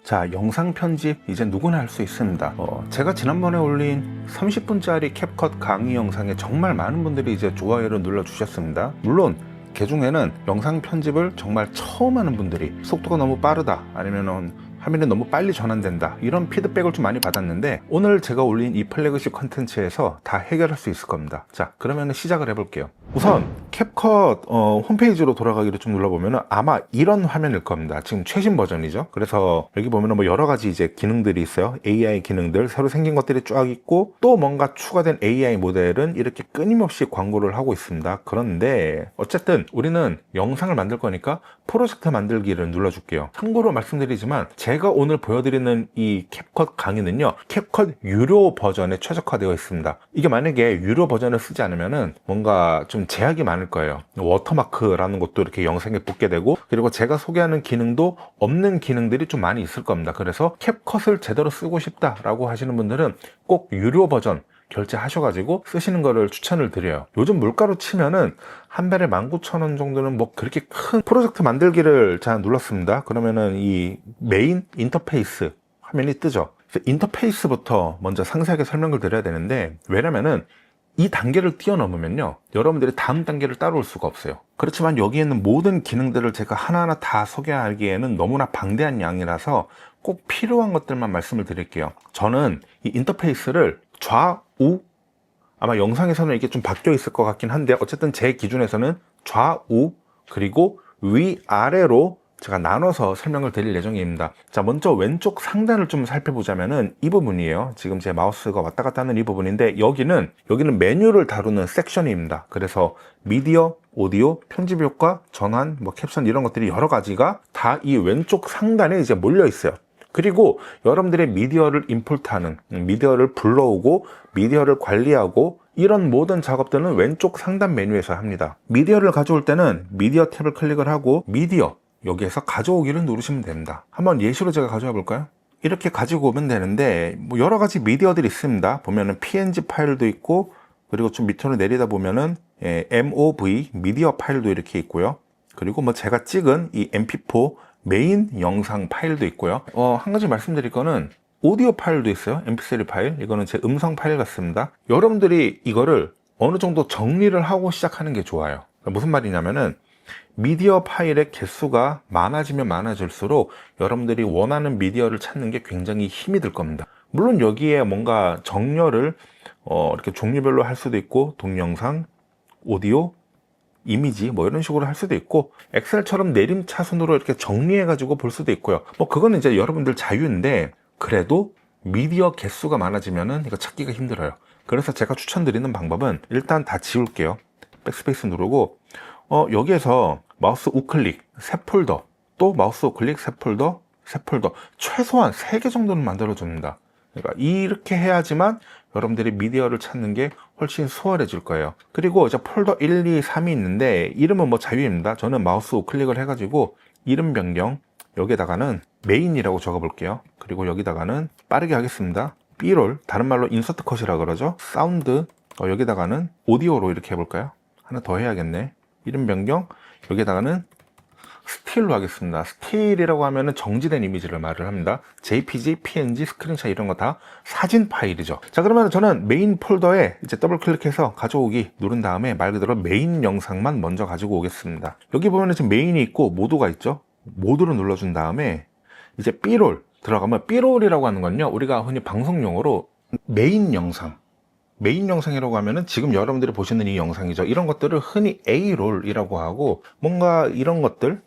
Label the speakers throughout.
Speaker 1: 자, 영상 편집 이제 누구나 할 수 있습니다. 제가 지난번에 올린 30분짜리 캡컷 강의 영상에 정말 많은 분들이 이제 좋아요를 눌러주셨습니다. 물론 그 중에는 영상 편집을 정말 처음 하는 분들이 속도가 너무 빠르다, 아니면은 화면이 너무 빨리 전환된다, 이런 피드백을 좀 많이 받았는데, 오늘 제가 올린 이 플래그십 컨텐츠에서 다 해결할 수 있을 겁니다. 자, 그러면 시작을 해볼게요. 우선 캡컷 홈페이지로 돌아가기를 좀 눌러보면 아마 이런 화면일 겁니다. 지금 최신 버전이죠. 그래서 여기 보면 뭐 여러 가지 이제 기능들이 있어요. AI 기능들 새로 생긴 것들이 쫙 있고, 또 뭔가 추가된 AI 모델은 이렇게 끊임없이 광고를 하고 있습니다. 그런데 어쨌든 우리는 영상을 만들 거니까 프로젝트 만들기를 눌러줄게요. 참고로 말씀드리지만 제가 오늘 보여드리는 이 캡컷 강의는요, 캡컷 유료 버전에 최적화되어 있습니다. 이게 만약에 유료 버전을 쓰지 않으면은 뭔가 좀 제약이 많을 거예요. 워터마크라는 것도 이렇게 영상에 붙게 되고, 그리고 제가 소개하는 기능도 없는 기능들이 좀 많이 있을 겁니다. 그래서 캡컷을 제대로 쓰고 싶다라고 하시는 분들은 꼭 유료 버전 결제하셔가지고 쓰시는 거를 추천을 드려요. 요즘 물가로 치면은 한 달에 19,000원 정도는 뭐 그렇게 큰 프로젝트 만들기를 자 눌렀습니다. 그러면은 이 메인 인터페이스 화면이 뜨죠. 그래서 인터페이스부터 먼저 상세하게 설명을 드려야 되는데, 왜냐면은 이 단계를 뛰어넘으면요, 여러분들이 다음 단계를 따라올 수가 없어요. 그렇지만 여기에 있는 모든 기능들을 제가 하나하나 다 소개하기에는 너무나 방대한 양이라서 꼭 필요한 것들만 말씀을 드릴게요. 저는 이 인터페이스를 좌우, 아마 영상에서는 이게 좀 바뀌어 있을 것 같긴 한데, 어쨌든 제 기준에서는 좌우 그리고 위아래로 제가 나눠서 설명을 드릴 예정입니다. 자, 먼저 왼쪽 상단을 좀 살펴보자면은 이 부분이에요. 지금 제 마우스가 왔다 갔다 하는 이 부분인데, 여기는 메뉴를 다루는 섹션입니다. 그래서 미디어, 오디오, 편집 효과, 전환, 뭐 캡션, 이런 것들이 여러 가지가 다 이 왼쪽 상단에 이제 몰려 있어요. 그리고 여러분들의 미디어를 임포트하는, 미디어를 불러오고 미디어를 관리하고, 이런 모든 작업들은 왼쪽 상단 메뉴에서 합니다. 미디어를 가져올 때는 미디어 탭을 클릭을 하고 미디어, 여기에서 가져오기를 누르시면 됩니다. 한번 예시로 제가 가져와 볼까요? 이렇게 가지고 오면 되는데, 뭐 여러 가지 미디어들이 있습니다. 보면은 PNG 파일도 있고, 그리고 좀 밑으로 내리다 보면은 MOV 미디어 파일도 이렇게 있고요. 그리고 뭐 제가 찍은 이 MP4 메인 영상 파일도 있고요. 한 가지 말씀드릴 거는 오디오 파일도 있어요. MP3 파일. 이거는 제 음성 파일 같습니다. 여러분들이 이거를 어느 정도 정리를 하고 시작하는 게 좋아요. 무슨 말이냐면은, 미디어 파일의 개수가 많아지면 많아질수록 여러분들이 원하는 미디어를 찾는 게 굉장히 힘이 들 겁니다. 물론 여기에 뭔가 정렬을 이렇게 종류별로 할 수도 있고, 동영상, 오디오, 이미지 뭐 이런 식으로 할 수도 있고, 엑셀처럼 내림차순으로 이렇게 정리해 가지고 볼 수도 있고요. 뭐 그거는 이제 여러분들 자유인데, 그래도 미디어 개수가 많아지면은 이거 찾기가 힘들어요. 그래서 제가 추천드리는 방법은, 일단 다 지울게요. 백스페이스 누르고 여기에서 마우스 우클릭 새 폴더, 또 마우스 우클릭 새 폴더, 새 폴더, 최소한 3개 정도는 만들어 줍니다. 그러니까 이렇게 해야지만 여러분들이 미디어를 찾는 게 훨씬 수월해질 거예요. 그리고 이제 폴더 1, 2, 3이 있는데, 이름은 뭐 자유입니다. 저는 마우스 우클릭을 해가지고 이름 변경, 여기에다가는 메인이라고 적어 볼게요. 그리고 여기다가는 빠르게 하겠습니다. B롤, 다른 말로 인서트 컷이라 그러죠. 사운드, 여기다가는 오디오로 이렇게 해볼까요? 하나 더 해야겠네. 이름 변경, 여기다가는 스틸로 하겠습니다. 스틸이라고 하면은 정지된 이미지를 말을 합니다. JPG, PNG, 스크린샷 이런 거 다 사진 파일이죠. 자, 그러면 저는 메인 폴더에 이제 더블 클릭해서 가져오기 누른 다음에 말 그대로 메인 영상만 먼저 가지고 오겠습니다. 여기 보면은 지금 메인이 있고 모드가 있죠. 모드를 눌러준 다음에 이제 B롤 들어가면, B롤이라고 하는 건요, 우리가 흔히 방송 용어로 메인 영상이라고 하면은 지금 여러분들이 보시는 이 영상이죠. 이런 것들을 흔히 A롤이라고 하고, 뭔가 이런 것들,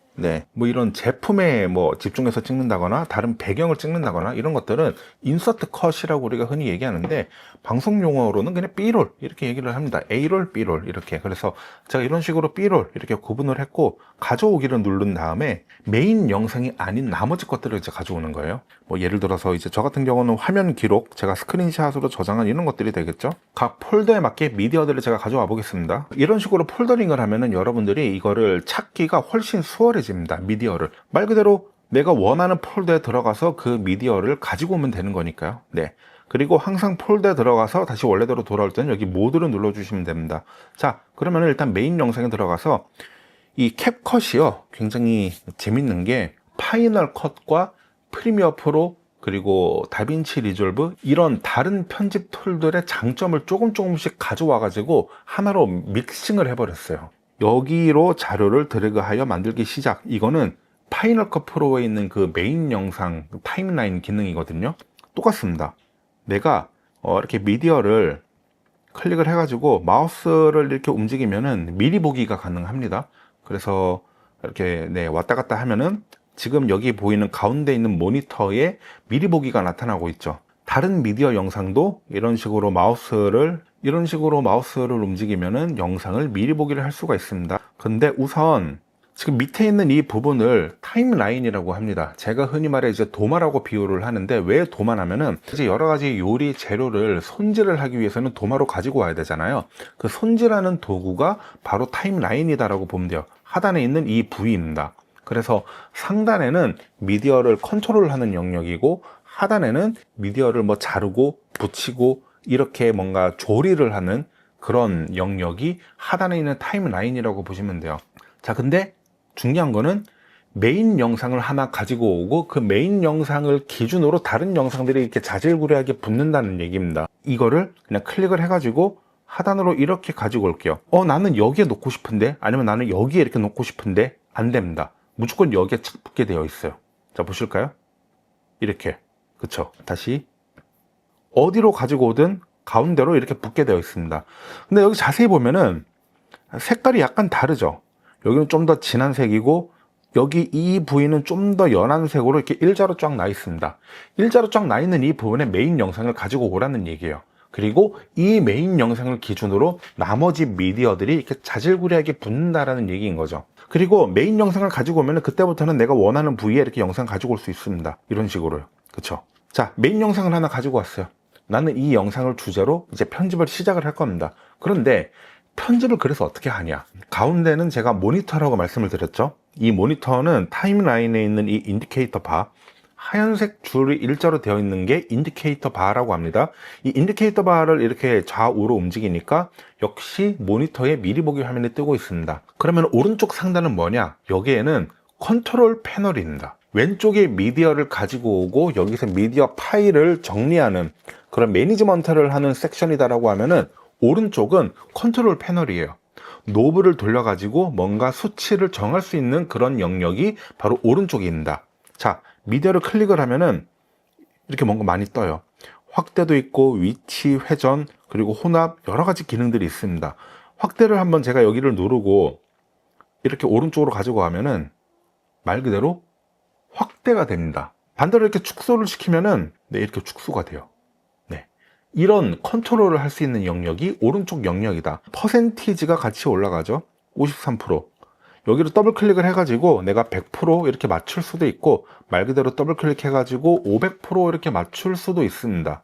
Speaker 1: 뭐 이런 제품에 뭐 집중해서 찍는다거나 다른 배경을 찍는다거나 이런 것들은 인서트 컷이라고 우리가 흔히 얘기하는데, 방송 용어로는 그냥 B롤 이렇게 얘기를 합니다. A롤, B롤 이렇게. 그래서 제가 이런 식으로 B롤 이렇게 구분을 했고, 가져오기를 누른 다음에 메인 영상이 아닌 나머지 것들을 이제 가져오는 거예요. 뭐 예를 들어서 이제 저 같은 경우는 화면 기록, 제가 스크린샷으로 저장한 이런 것들이 되겠죠. 각 폴더에 맞게 미디어들을 제가 가져와 보겠습니다. 이런 식으로 폴더링을 하면은 여러분들이 이거를 찾기가 훨씬 수월해집니다. 미디어를 말 그대로 내가 원하는 폴더에 들어가서 그 미디어를 가지고 오면 되는 거니까요. 그리고 항상 폴더에 들어가서 다시 원래대로 돌아올 때는 여기 모드를 눌러주시면 됩니다. 자, 그러면 일단 메인 영상에 들어가서 이 캡컷이요, 굉장히 재밌는 게 파이널 컷과 프리미어 프로 그리고 다빈치 리졸브 이런 다른 편집 툴들의 장점을 조금씩 가져와 가지고 하나로 믹싱을 해버렸어요. 여기로 자료를 드래그하여 만들기 시작. 이거는 파이널 컷 프로에 있는 그 메인 영상 타임라인 기능이거든요. 똑같습니다. 내가 이렇게 미디어를 클릭을 해가지고 마우스를 이렇게 움직이면은 미리 보기가 가능합니다. 그래서 이렇게 왔다 갔다 하면은 지금 여기 보이는 가운데 있는 모니터에 미리 보기가 나타나고 있죠. 다른 미디어 영상도 이런 식으로 마우스를 움직이면은 영상을 미리 보기를 할 수가 있습니다. 근데 우선 지금 밑에 있는 이 부분을 타임라인이라고 합니다. 제가 흔히 말해 이제 도마라고 비유를 하는데, 왜 도마냐면은 이제 여러 가지 요리 재료를 손질을 하기 위해서는 도마로 가지고 와야 되잖아요. 그 손질하는 도구가 바로 타임라인이다라고 보면 돼요. 하단에 있는 이 부위입니다. 그래서 상단에는 미디어를 컨트롤하는 영역이고, 하단에는 미디어를 뭐 자르고 붙이고 이렇게 뭔가 조리를 하는 그런 영역이 하단에 있는 타임라인이라고 보시면 돼요. 자, 근데 중요한 거는 메인 영상을 하나 가지고 오고 그 메인 영상을 기준으로 다른 영상들이 이렇게 자질구레하게 붙는다는 얘기입니다. 이거를 그냥 클릭을 해가지고 하단으로 이렇게 가지고 올게요. 나는 여기에 놓고 싶은데, 아니면 나는 여기에 이렇게 놓고 싶은데, 안 됩니다. 무조건 여기에 착 붙게 되어 있어요. 자, 보실까요? 이렇게. 그쵸? 다시 어디로 가지고 오든 가운데로 이렇게 붙게 되어 있습니다. 근데 여기 자세히 보면은 색깔이 약간 다르죠? 여기는 좀 더 진한 색이고, 여기 이 부위는 좀 더 연한 색으로 이렇게 일자로 쫙 나 있습니다. 일자로 쫙 나 있는 이 부분에 메인 영상을 가지고 오라는 얘기예요. 그리고 이 메인 영상을 기준으로 나머지 미디어들이 이렇게 자질구레하게 붙는다라는 얘기인 거죠. 그리고 메인 영상을 가지고 오면 그때부터는 내가 원하는 부위에 이렇게 영상 가지고 올 수 있습니다. 이런 식으로요. 그쵸? 자, 메인 영상을 하나 가지고 왔어요. 나는 이 영상을 주제로 이제 편집을 시작을 할 겁니다. 그런데 편집을 그래서 어떻게 하냐? 가운데는 제가 모니터라고 말씀을 드렸죠. 이 모니터는 타임라인에 있는 이 인디케이터 바, 하얀색 줄이 일자로 되어 있는 게 인디케이터 바라고 합니다. 이 인디케이터 바를 이렇게 좌우로 움직이니까 역시 모니터에 미리 보기 화면이 뜨고 있습니다. 그러면 오른쪽 상단은 뭐냐? 여기에는 컨트롤 패널입니다. 왼쪽에 미디어를 가지고 오고 여기서 미디어 파일을 정리하는 그런 매니지먼트를 하는 섹션이다라고 하면은, 오른쪽은 컨트롤 패널이에요. 노브를 돌려가지고 뭔가 수치를 정할 수 있는 그런 영역이 바로 오른쪽입니다. 자, 미디어를 클릭을 하면은 이렇게 뭔가 많이 떠요. 확대도 있고 위치, 회전, 그리고 혼합, 여러 가지 기능들이 있습니다. 확대를 한번 제가 여기를 누르고 이렇게 오른쪽으로 가지고 가면은 말 그대로 확대가 됩니다. 반대로 이렇게 축소를 시키면은 이렇게 축소가 돼요. 이런 컨트롤을 할 수 있는 영역이 오른쪽 영역이다. 퍼센티지가 같이 올라가죠. 53%. 여기를 더블 클릭을 해가지고 내가 100% 이렇게 맞출 수도 있고, 말 그대로 더블 클릭해가지고 500% 이렇게 맞출 수도 있습니다.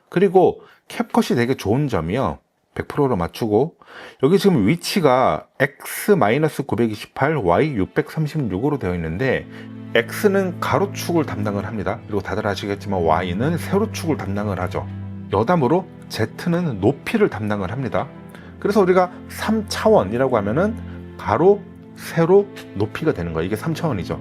Speaker 1: 그리고 캡컷이 되게 좋은 점이요. 100%로 맞추고, 여기 지금 위치가 X-928, Y636으로 되어 있는데, X는 가로축을 담당을 합니다. 그리고 다들 아시겠지만 Y는 세로축을 담당을 하죠. 여담으로 Z는 높이를 담당을 합니다. 그래서 우리가 3차원이라고 하면은 가로, 세로, 높이가 되는 거예요. 이게 3차원이죠.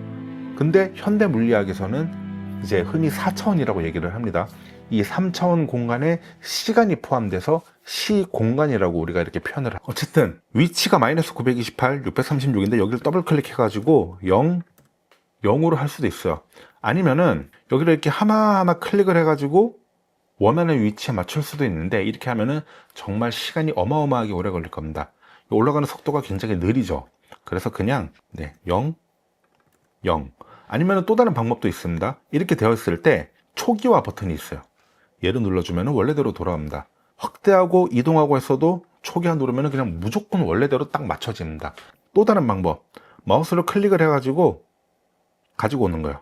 Speaker 1: 근데 현대 물리학에서는 이제 흔히 4차원이라고 얘기를 합니다. 이 3차원 공간에 시간이 포함돼서 시공간이라고 우리가 이렇게 표현을 하고, 어쨌든 위치가 -928, 636인데 여기를 더블 클릭해가지고 0으로 할 수도 있어요. 아니면은 여기를 이렇게 하나하나 클릭을 해가지고 원하는 위치에 맞출 수도 있는데, 이렇게 하면은 정말 시간이 어마어마하게 오래 걸릴 겁니다. 올라가는 속도가 굉장히 느리죠. 그래서 그냥 0, 0. 아니면 또 다른 방법도 있습니다. 이렇게 되어 있을 때 초기화 버튼이 있어요. 얘를 눌러주면 원래대로 돌아옵니다. 확대하고 이동하고 했어도 초기화 누르면 그냥 무조건 원래대로 딱 맞춰집니다. 또 다른 방법, 마우스로 클릭을 해가지고 가지고 오는 거예요.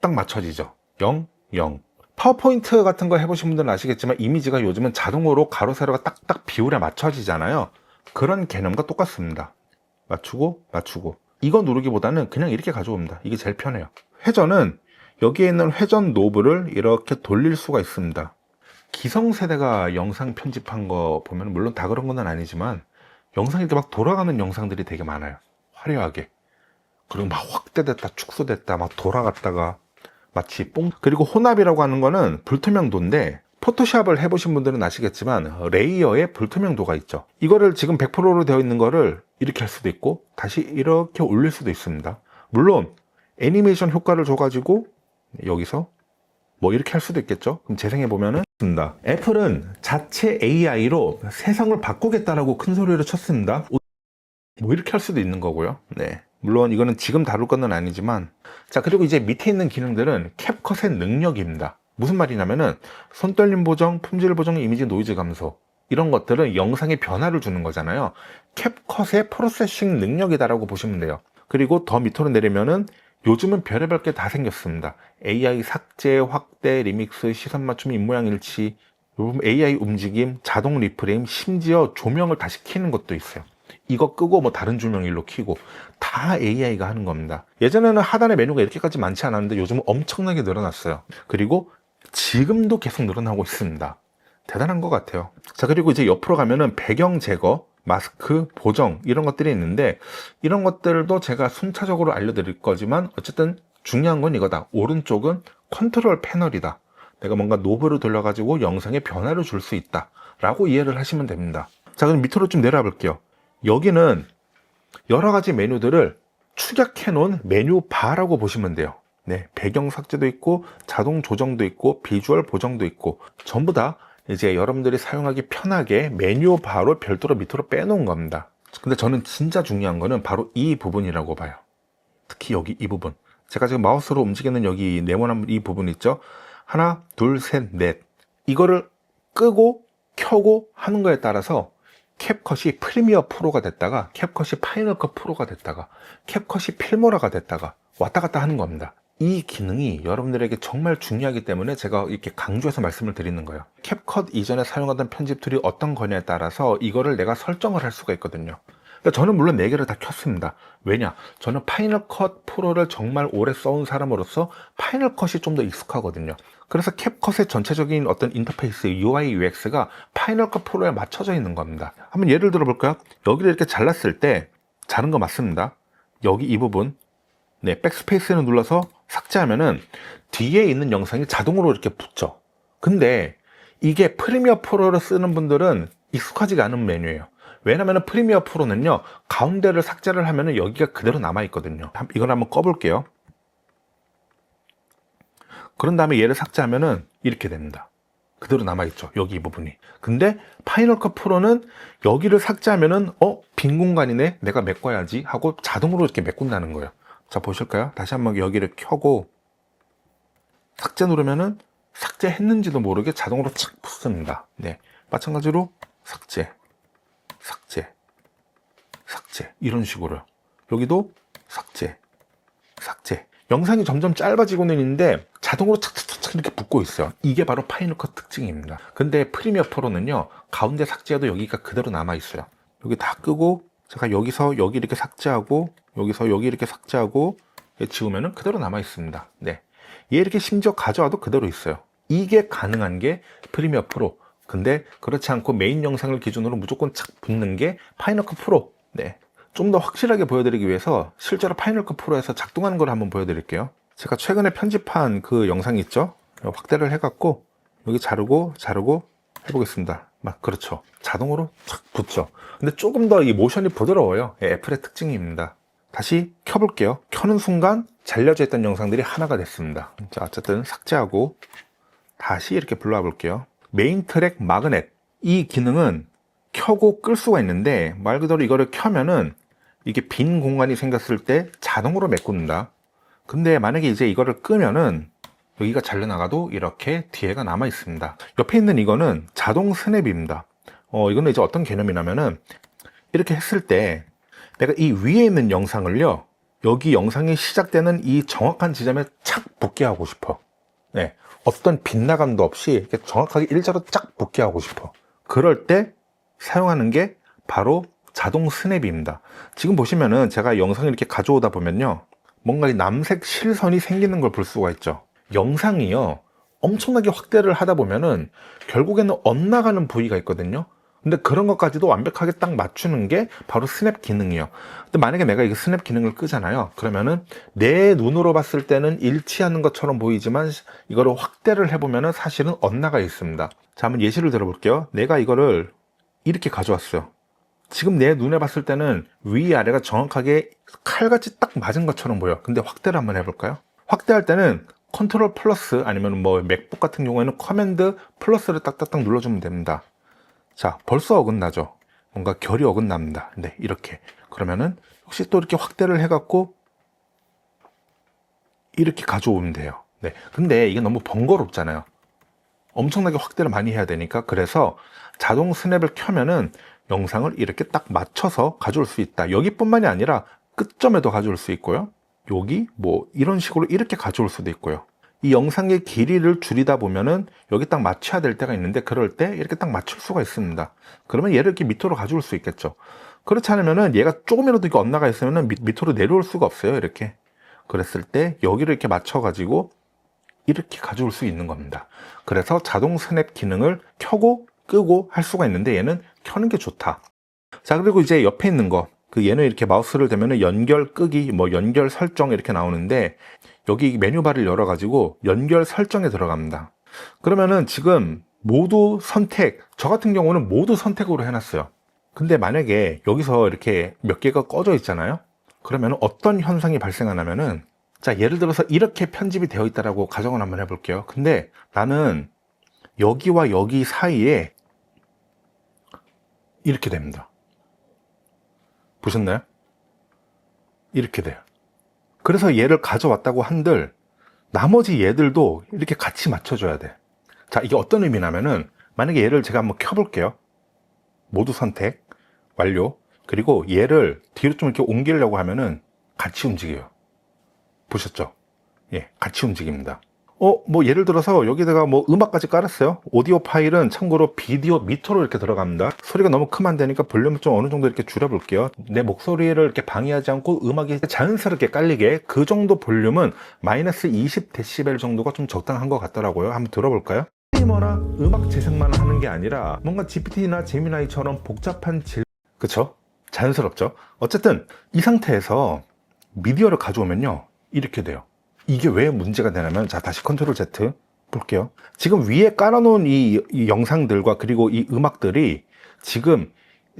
Speaker 1: 딱 맞춰지죠. 0, 0. 파워포인트 같은 거 해보신 분들은 아시겠지만 이미지가 요즘은 자동으로 가로 세로가 딱딱 비율에 맞춰지잖아요. 그런 개념과 똑같습니다. 맞추고 맞추고. 이거 누르기보다는 그냥 이렇게 가져옵니다. 이게 제일 편해요. 회전은 여기에 있는 회전 노브를 이렇게 돌릴 수가 있습니다. 기성세대가 영상 편집한 거 보면 물론 다 그런 건 아니지만 영상이 이렇게 막 돌아가는 영상들이 되게 많아요. 화려하게. 그리고 막 확대됐다 축소됐다 막 돌아갔다가 마치 뽕. 그리고 혼합이라고 하는 거는 불투명도인데 포토샵을 해보신 분들은 아시겠지만 레이어에 불투명도가 있죠. 이거를 지금 100%로 되어 있는 거를 이렇게 할 수도 있고 다시 이렇게 올릴 수도 있습니다. 물론 애니메이션 효과를 줘가지고 여기서 뭐 이렇게 할 수도 있겠죠. 그럼 재생해 보면은 애플은 자체 AI로 세상을 바꾸겠다라고 큰 소리를 쳤습니다. 뭐 이렇게 할 수도 있는 거고요. 네. 물론 이거는 지금 다룰 건 아니지만, 자, 그리고 이제 밑에 있는 기능들은 캡컷의 능력입니다. 무슨 말이냐면은 손떨림 보정, 품질 보정, 이미지 노이즈 감소, 이런 것들은 영상에 변화를 주는 거잖아요. 캡컷의 프로세싱 능력이다라고 보시면 돼요. 그리고 더 밑으로 내리면은 요즘은 별의별 게 다 생겼습니다. AI 삭제, 확대, 리믹스, 시선 맞춤, 입모양 일치, AI 움직임, 자동 리프레임, 심지어 조명을 다시 켜는 것도 있어요. 이거 끄고 뭐 다른 조명 일로 켜고 다 AI가 하는 겁니다. 예전에는 하단에 메뉴가 이렇게까지 많지 않았는데 요즘은 엄청나게 늘어났어요. 그리고 지금도 계속 늘어나고 있습니다. 대단한 것 같아요. 자, 그리고 이제 옆으로 가면은 배경 제거, 마스크, 보정 이런 것들이 있는데 이런 것들도 제가 순차적으로 알려드릴 거지만 어쨌든 중요한 건 이거다. 오른쪽은 컨트롤 패널이다. 내가 뭔가 노브를 돌려가지고 영상에 변화를 줄 수 있다 라고 이해를 하시면 됩니다. 자, 그럼 밑으로 좀 내려와 볼게요. 여기는 여러 가지 메뉴들을 축약해 놓은 메뉴 바라고 보시면 돼요. 네, 배경 삭제도 있고 자동 조정도 있고 비주얼 보정도 있고 전부 다 이제 여러분들이 사용하기 편하게 메뉴 바로 별도로 밑으로 빼놓은 겁니다. 근데 저는 진짜 중요한 거는 바로 이 부분이라고 봐요. 특히 여기 이 부분. 제가 지금 마우스로 움직이는 여기 네모난 이 부분 있죠? 하나, 둘, 셋, 넷. 이거를 끄고 켜고 하는 거에 따라서 캡컷이 프리미어 프로가 됐다가 캡컷이 파이널 컷 프로가 됐다가 캡컷이 필모라가 됐다가 왔다 갔다 하는 겁니다. 이 기능이 여러분들에게 정말 중요하기 때문에 제가 이렇게 강조해서 말씀을 드리는 거예요. 캡컷 이전에 사용하던 편집 툴이 어떤 거냐에 따라서 이거를 내가 설정을 할 수가 있거든요. 저는 물론 4개를 다 켰습니다. 왜냐? 저는 파이널 컷 프로를 정말 오래 써온 사람으로서 파이널 컷이 좀 더 익숙하거든요. 그래서 캡컷의 전체적인 어떤 인터페이스, UI, UX가 파이널 컷 프로에 맞춰져 있는 겁니다. 한번 예를 들어 볼까요? 여기를 이렇게 잘랐을 때 자른 거 맞습니다. 여기 이 부분, 네, 백스페이스를 눌러서 삭제하면은 뒤에 있는 영상이 자동으로 이렇게 붙죠. 근데 이게 프리미어 프로를 쓰는 분들은 익숙하지가 않은 메뉴예요. 왜냐면 프리미어 프로는요, 가운데를 삭제를 하면은 여기가 그대로 남아있거든요. 이걸 한번 꺼볼게요. 그런 다음에 얘를 삭제하면은 이렇게 됩니다. 그대로 남아있죠. 여기 이 부분이. 근데 파이널 컷 프로는 여기를 삭제하면은 빈 공간이네? 내가 메꿔야지 하고 자동으로 이렇게 메꾼다는 거예요. 자, 보실까요? 다시 한번 여기를 켜고 삭제 누르면은 삭제했는지도 모르게 자동으로 착 붙습니다. 네, 마찬가지로 삭제, 삭제, 삭제 이런 식으로요. 여기도 삭제, 삭제. 영상이 점점 짧아지고는 있는데 자동으로 착착착 이렇게 붙고 있어요. 이게 바로 파이널 컷 특징입니다. 근데 프리미어 프로는요, 가운데 삭제해도 여기가 그대로 남아 있어요. 여기 다 끄고 제가 여기서 여기 이렇게 삭제하고 여기서 여기 이렇게 삭제하고 지우면은 그대로 남아 있습니다. 네, 얘 이렇게 심지어 가져와도 그대로 있어요. 이게 가능한 게 프리미어 프로. 근데 그렇지 않고 메인 영상을 기준으로 무조건 착 붙는 게 파이널 컷 프로. 네, 좀 더 확실하게 보여드리기 위해서 실제로 파이널 컷 프로에서 작동하는 걸 한번 보여드릴게요. 제가 최근에 편집한 그 영상 있죠? 확대를 해갖고 여기 자르고 해보겠습니다. 막 그렇죠. 자동으로 착 붙죠. 근데 조금 더 이 모션이 부드러워요. 애플의 특징입니다. 다시 켜볼게요. 켜는 순간 잘려져 있던 영상들이 하나가 됐습니다. 자, 어쨌든 삭제하고 다시 이렇게 불러와 볼게요. 메인 트랙 마그넷. 이 기능은 켜고 끌 수가 있는데 말 그대로 이거를 켜면은 이게 빈 공간이 생겼을 때 자동으로 메꾼다. 근데 만약에 이제 이거를 끄면은 여기가 잘려나가도 이렇게 뒤에가 남아 있습니다. 옆에 있는 이거는 자동 스냅입니다. 이거는 이제 어떤 개념이냐면은 이렇게 했을 때 내가 이 위에 있는 영상을요, 여기 영상이 시작되는 이 정확한 지점에 착 붙게 하고 싶어. 네, 어떤 빗나감도 없이 이렇게 정확하게 일자로 쫙 붙게 하고 싶어. 그럴 때 사용하는 게 바로 자동 스냅입니다. 지금 보시면은 제가 영상을 이렇게 가져오다 보면요, 뭔가 이 남색 실선이 생기는 걸 볼 수가 있죠. 영상이요, 엄청나게 확대를 하다 보면은 결국에는 엇나가는 부위가 있거든요. 근데 그런 것까지도 완벽하게 딱 맞추는 게 바로 스냅 기능이에요. 근데 만약에 내가 이 스냅 기능을 끄잖아요. 그러면은 내 눈으로 봤을 때는 일치하는 것처럼 보이지만 이거를 확대를 해보면은 사실은 엇나가 있습니다. 자, 한번 예시를 들어볼게요. 내가 이거를 이렇게 가져왔어요. 지금 내 눈에 봤을 때는 위아래가 정확하게 칼같이 딱 맞은 것처럼 보여. 근데 확대를 한번 해볼까요? 확대할 때는 컨트롤 플러스 아니면 뭐 맥북 같은 경우에는 커맨드 플러스를 딱딱딱 눌러주면 됩니다. 자, 벌써 어긋나죠? 뭔가 결이 어긋납니다. 네, 이렇게. 그러면은 혹시 또 이렇게 확대를 해갖고 이렇게 가져오면 돼요. 네. 근데 이게 너무 번거롭잖아요. 엄청나게 확대를 많이 해야 되니까. 그래서 자동 스냅을 켜면은 영상을 이렇게 딱 맞춰서 가져올 수 있다. 여기뿐만이 아니라 끝점에도 가져올 수 있고요. 여기 뭐 이런 식으로 이렇게 가져올 수도 있고요. 이 영상의 길이를 줄이다 보면은 여기 딱 맞춰야 될 때가 있는데 그럴 때 이렇게 딱 맞출 수가 있습니다. 그러면 얘를 이렇게 밑으로 가져올 수 있겠죠. 그렇지 않으면은 얘가 조금이라도 이렇게 엇나가 있으면은 밑으로 내려올 수가 없어요. 이렇게. 그랬을 때 여기를 이렇게 맞춰 가지고 이렇게 가져올 수 있는 겁니다. 그래서 자동 스냅 기능을 켜고 끄고 할 수가 있는데 얘는 켜는 게 좋다. 자, 그리고 이제 옆에 있는 거, 그 얘는 이렇게 마우스를 대면은 연결 끄기, 뭐 연결 설정 이렇게 나오는데 여기 메뉴바를 열어가지고 연결 설정에 들어갑니다. 그러면은 지금 모두 선택, 저 같은 경우는 모두 선택으로 해놨어요. 근데 만약에 여기서 이렇게 몇 개가 꺼져 있잖아요. 그러면 어떤 현상이 발생하냐면은, 자, 예를 들어서 이렇게 편집이 되어 있다라고 가정을 한번 해볼게요. 근데 나는 여기와 여기 사이에 이렇게 됩니다. 보셨나요? 이렇게 돼요. 그래서 얘를 가져왔다고 한들 나머지 얘들도 이렇게 같이 맞춰줘야 돼. 자, 이게 어떤 의미냐면은 만약에 얘를 제가 한번 켜볼게요. 모두 선택 완료. 그리고 얘를 뒤로 좀 이렇게 옮기려고 하면은 같이 움직여요. 보셨죠? 예, 같이 움직입니다. 뭐 예를 들어서 여기다가 뭐 음악까지 깔았어요. 오디오 파일은 참고로 비디오 미터로 이렇게 들어갑니다. 소리가 너무 크면 안 되니까 볼륨을 좀 어느 정도 이렇게 줄여볼게요. 내 목소리를 이렇게 방해하지 않고 음악이 자연스럽게 깔리게 그 정도 볼륨은 마이너스 20dB 정도가 좀 적당한 것 같더라고요. 한번 들어볼까요? 뭐나 음악 재생만 하는 게 아니라 뭔가 GPT나 제미나이처럼 복잡한 그쵸? 자연스럽죠? 어쨌든 이 상태에서 미디어를 가져오면요 이렇게 돼요. 이게 왜 문제가 되냐면, 자, 다시 컨트롤 Z 볼게요. 지금 위에 깔아놓은 이 영상들과 그리고 이 음악들이 지금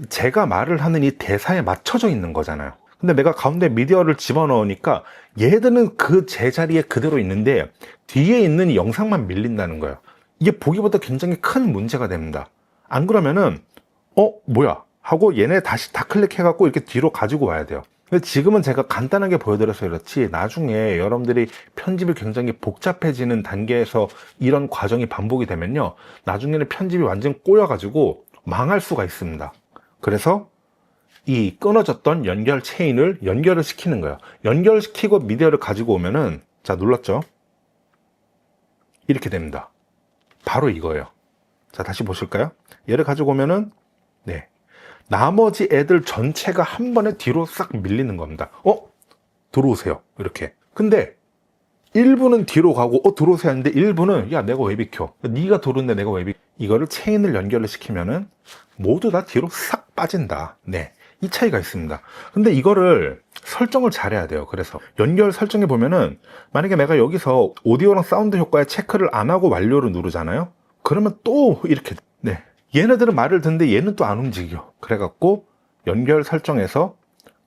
Speaker 1: 제가 말을 하는 이 대사에 맞춰져 있는 거잖아요. 근데 내가 가운데 미디어를 집어넣으니까 얘들은 그 제자리에 그대로 있는데 뒤에 있는 이 영상만 밀린다는 거예요. 이게 보기보다 굉장히 큰 문제가 됩니다. 안 그러면은 뭐야 하고 얘네 다시 다 클릭해갖고 이렇게 뒤로 가지고 와야 돼요. 근데 지금은 제가 간단하게 보여드려서 그렇지 나중에 여러분들이 편집이 굉장히 복잡해지는 단계에서 이런 과정이 반복이 되면요 나중에는 편집이 완전 꼬여가지고 망할 수가 있습니다. 그래서 이 끊어졌던 연결 체인을 연결을 시키는 거예요. 연결시키고 미디어를 가지고 오면은, 자, 눌렀죠? 이렇게 됩니다. 바로 이거예요. 자, 다시 보실까요? 얘를 가지고 오면은 네, 나머지 애들 전체가 한 번에 뒤로 싹 밀리는 겁니다. 들어오세요. 이렇게. 근데 일부는 뒤로 가고 들어오세요 하는데 일부는 야 내가 왜 비켜? 네가 들어오는데 내가 왜 비켜? 이거를 체인을 연결을 시키면은 모두 다 뒤로 싹 빠진다. 네, 이 차이가 있습니다. 근데 이거를 설정을 잘해야 돼요. 그래서 연결 설정해 보면은 만약에 내가 여기서 오디오랑 사운드 효과에 체크를 안 하고 완료를 누르잖아요. 그러면 또 이렇게 네, 얘네들은 말을 듣는데 얘는 또 안 움직여. 그래갖고 연결 설정에서